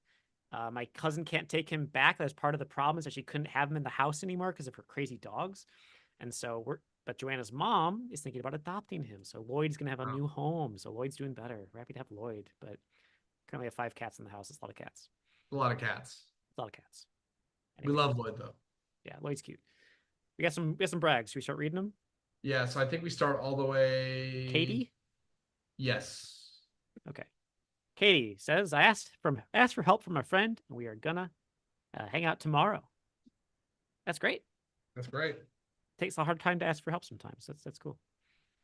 My cousin can't take him back. That's part of the problem, is that she couldn't have him in the house anymore because of her crazy dogs. And so but Joanna's mom is thinking about adopting him. So Lloyd's gonna have a Wow. new home. So Lloyd's doing better. We're happy to have Lloyd, but currently have 5 cats in the house. It's a lot of cats. A lot of cats. It's a lot of cats. We Anyway, love Lloyd though. yeah, Lloyd's cute. We got some brags. Should we start reading them? Yeah, so I think we start all the way. Katie? Yes. Okay. Katie says, I asked for help from a friend, and we are gonna hang out tomorrow. That's great. That's great. Takes a hard time to ask for help sometimes. That's cool.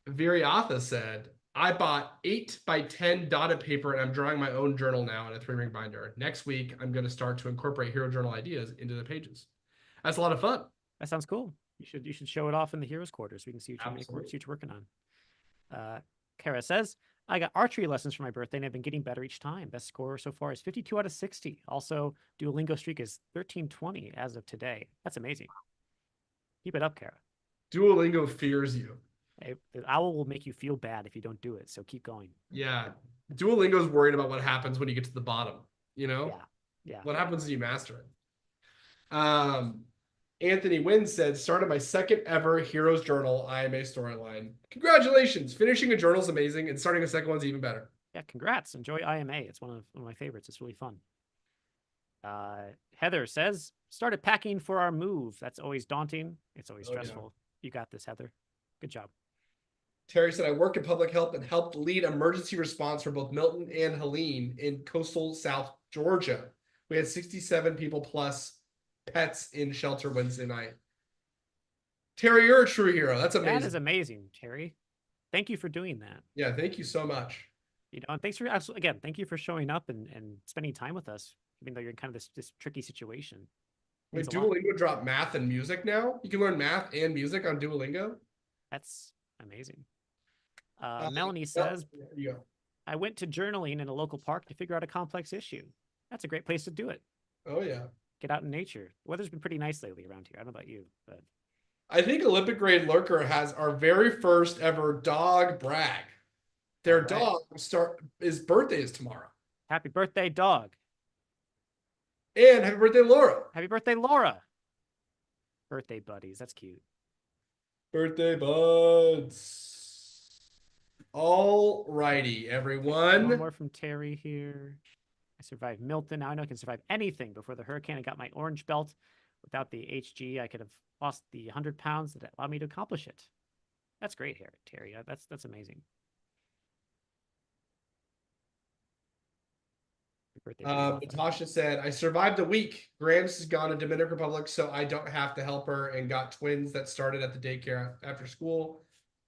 Viriatha said, I bought 8 by 10 dotted paper and I'm drawing my own journal now in a 3-ring binder. Next week, I'm going to start to incorporate Hero Journal ideas into the pages. That's a lot of fun. That sounds cool. You should show it off in the heroes quarters so we can see what Absolutely. you're working on. Kara says, I got archery lessons for my birthday and I've been getting better each time. Best score so far is 52 out of 60. Also, Duolingo streak is 1320 as of today. That's amazing. Keep it up, Kara. Duolingo fears you. The owl will make you feel bad if you don't do it, so keep going. Yeah. Duolingo's worried about what happens when you get to the bottom, you know? Yeah. What happens if you master it? Anthony Wynn said, started my second ever Heroes Journal IMA storyline. Congratulations. Finishing a journal is amazing and starting a second one's even better. Yeah, congrats. Enjoy IMA. It's one of my favorites. It's really fun. Heather says, started packing for our move. That's always daunting. It's always stressful. You got this, Heather. Good job. Terry said, I work in public health and helped lead emergency response for both Milton and Helene in coastal South Georgia. We had 67 people plus pets in shelter Wednesday night. Terry, you're a true hero. That's amazing. That is amazing, Terry. Thank you for doing that. Yeah, thank you so much. And thanks for thank you for showing up and spending time with us, even though you're in kind of this tricky situation. Wait, Means a lot. Duolingo dropped math and music now? You can learn math and music on Duolingo? That's amazing. Melanie says, There you go. I went to journaling in a local park to figure out a complex issue. That's a great place to do it. Oh, yeah. Get out in nature. The weather's been pretty nice lately around here. I don't know about you, but I think Olympic Grade Lurker has our very first ever dog brag. Their All right. dog his birthday is tomorrow. happy birthday, dog. And happy birthday, Laura. Happy birthday, Laura. Birthday buddies. That's cute. Birthday buds. All righty, One everyone. more from Terry here. I survived Milton. Now I know I can survive anything. Before the hurricane, I got my orange belt. Without the HG, I could have lost the 100 pounds that allowed me to accomplish it. That's great here, Terry. That's amazing. Happy birthday, Viriatha. Natasha said, I survived a week. Grams has gone to Dominican Republic, so I don't have to help her and got twins that started at the daycare after school.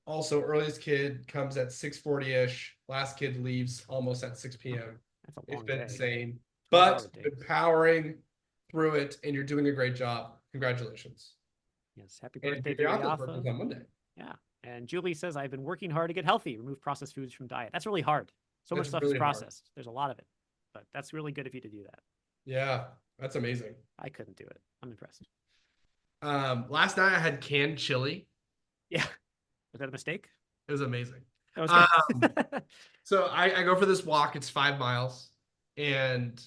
Also, earliest kid comes at 6:40-ish. Last kid leaves almost at 6 p.m. That's a It's long been day. insane, 12-hour but days. been powering through it, and you're doing a great job. Congratulations. Yes, happy And birthday, Viriatha's birthday Viriatha. is on Monday. Yeah. And Julie says, I've been working hard to get healthy, remove processed foods from diet. That's really hard. So much That's stuff really is hard. processed. There's a lot of it. But that's really good of you to do that. Yeah, that's amazing. I couldn't do it. I'm impressed. Last night I had canned chili. Yeah. Was that a mistake? It was amazing. That was good. So I go for this walk. It's 5 miles, and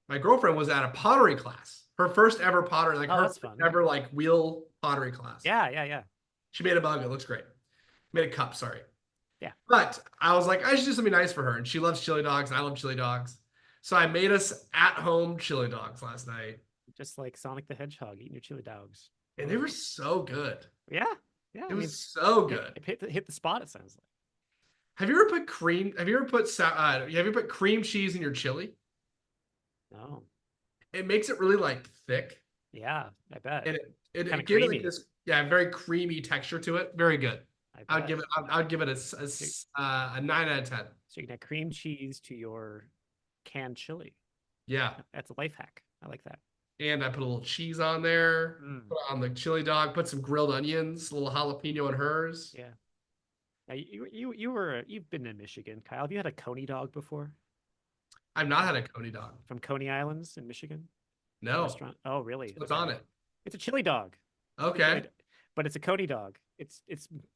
my girlfriend was at a pottery class. Her first ever pottery, like Oh, her that's fun. ever like wheel pottery class. Yeah. She made a mug. It looks great. Made a cup. Sorry. Yeah. But I was like, I should do something nice for her, and she loves chili dogs. And I love chili dogs. So I made us at-home chili dogs last night, Just like Sonic the Hedgehog eating your chili dogs. and they were so good. Yeah. Yeah. It was so good. It hit the spot, it sounds like. Have you ever put cream? Have you ever put cream cheese in your chili? No. It makes it really like thick, Yeah, I bet. and it Kinda gives it like creamy. this, very creamy texture to it. Very good. I I'd bet. give it. I'd give it a 9 out of 10. So you can add cream cheese to your canned chili. Yeah, That's a life hack. I like that. and I put a little cheese on there. Mm. Put on the chili dog. Put some grilled onions, a little jalapeno in hers. Yeah. Now, you've been in Michigan, Kyle. Have you had a Coney dog before I've not had a Coney dog. from Coney Islands in Michigan? No. Restaurant. Oh, really? What's Okay. on it? It's a chili dog. Okay. but it's a coney dog. It's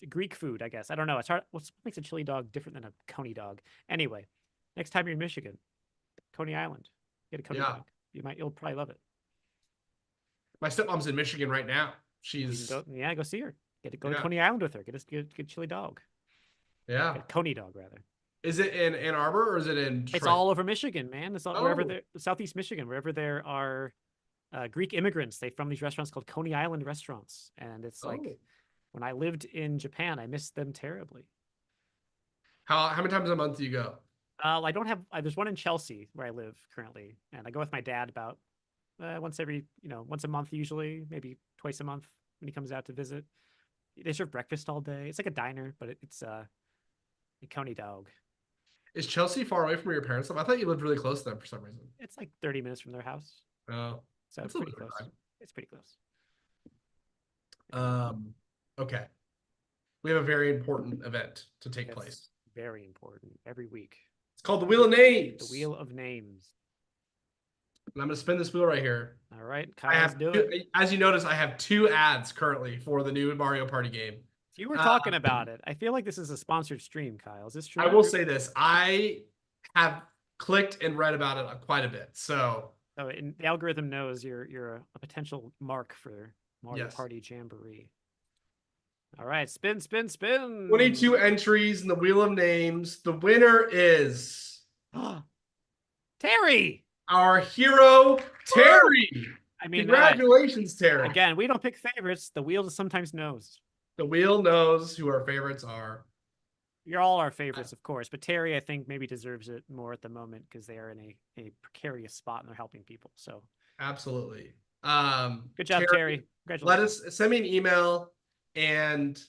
Greek food, I guess. I don't know. It's hard. What makes a chili dog different than a coney dog? Anyway, next time you're in Michigan, Coney Island, get a coney Yeah. dog. You'll probably love it. My stepmom's in Michigan right now. You can She's go see her. Go Yeah. to Coney Island with her. Get a chili dog. yeah. Get a coney dog rather. Is it in Ann Arbor or is it in It's Trent? all over Michigan, man. It's all, wherever Oh. there, Southeast Michigan, wherever there are Greek immigrants. They from these restaurants called Coney Island restaurants, and it's like Oh. when I lived in Japan, I missed them terribly. How many times a month do you go? I don't have. There's one in Chelsea where I live currently, and I go with my dad about once a month usually, maybe twice a month when he comes out to visit. They serve breakfast all day. It's like a diner, but it's a coney dog. Is Chelsea far away from where your parents live? I thought you lived really close to them for some reason. It's like 30 minutes from their house, Oh, so that's it's a pretty little bit of close. time. It's pretty close. Okay. We have a very important event to take It's place. very important every week. It's called the Wheel of Names. The Wheel of Names. And I'm going to spin this wheel right here. All right, I Kyle, let's have, do it. as you notice, I have 2 ads currently for the new Mario Party game. You were talking about it. I feel like this is a sponsored stream, Kyle. Is this true? I will say this: I have clicked and read about it quite a bit. So So the algorithm knows you're a potential mark for Mario Yes. Party Jamboree. All right, spin, spin, spin. 22 entries in the Wheel of Names. The winner is Terry. our hero, Terry. I mean, Congratulations, Terry. again, we don't pick favorites. The wheel sometimes knows. The wheel knows who our favorites are. You're all our favorites, of course, but Terry, I think, maybe deserves it more at the moment because they are in a precarious spot and they're helping people. So Absolutely. good job, Terry. Let Congratulations. us send me an email and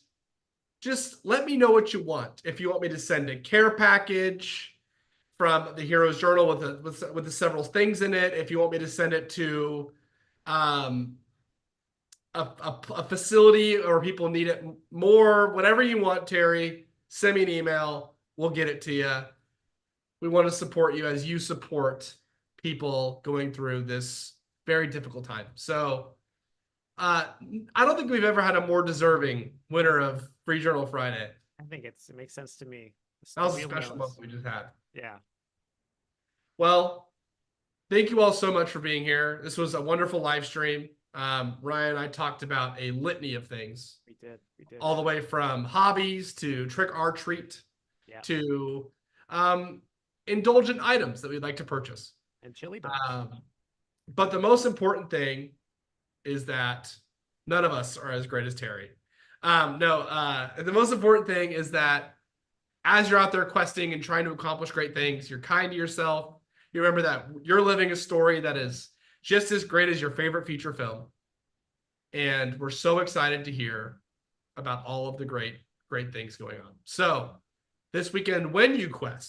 just let me know what you want. If you want me to send a care package from the Heroes Journal with the several things in it, if you want me to send it to a facility or people need it more, whatever you want, Terry, send me an email. We'll get it to you. We want to support you as you support people going through this very difficult time. So I don't think we've ever had a more deserving winner of Free Journal Friday. I think it makes sense to me. That was a The wheel special knows. month we just had. Yeah. Well, thank you all so much for being here. This was a wonderful live stream. Ryan and I talked about a litany of things, We did. all the way from hobbies to trick or treat Yeah. to indulgent items that we'd like to purchase. And chili dogs. But the most important thing is that none of us are as great as Terry. The most important thing is that as you're out there questing and trying to accomplish great things, you're kind to yourself. You remember that you're living a story that is just as great as your favorite feature film. And we're so excited to hear about all of the great things going on. So this weekend, when you quest,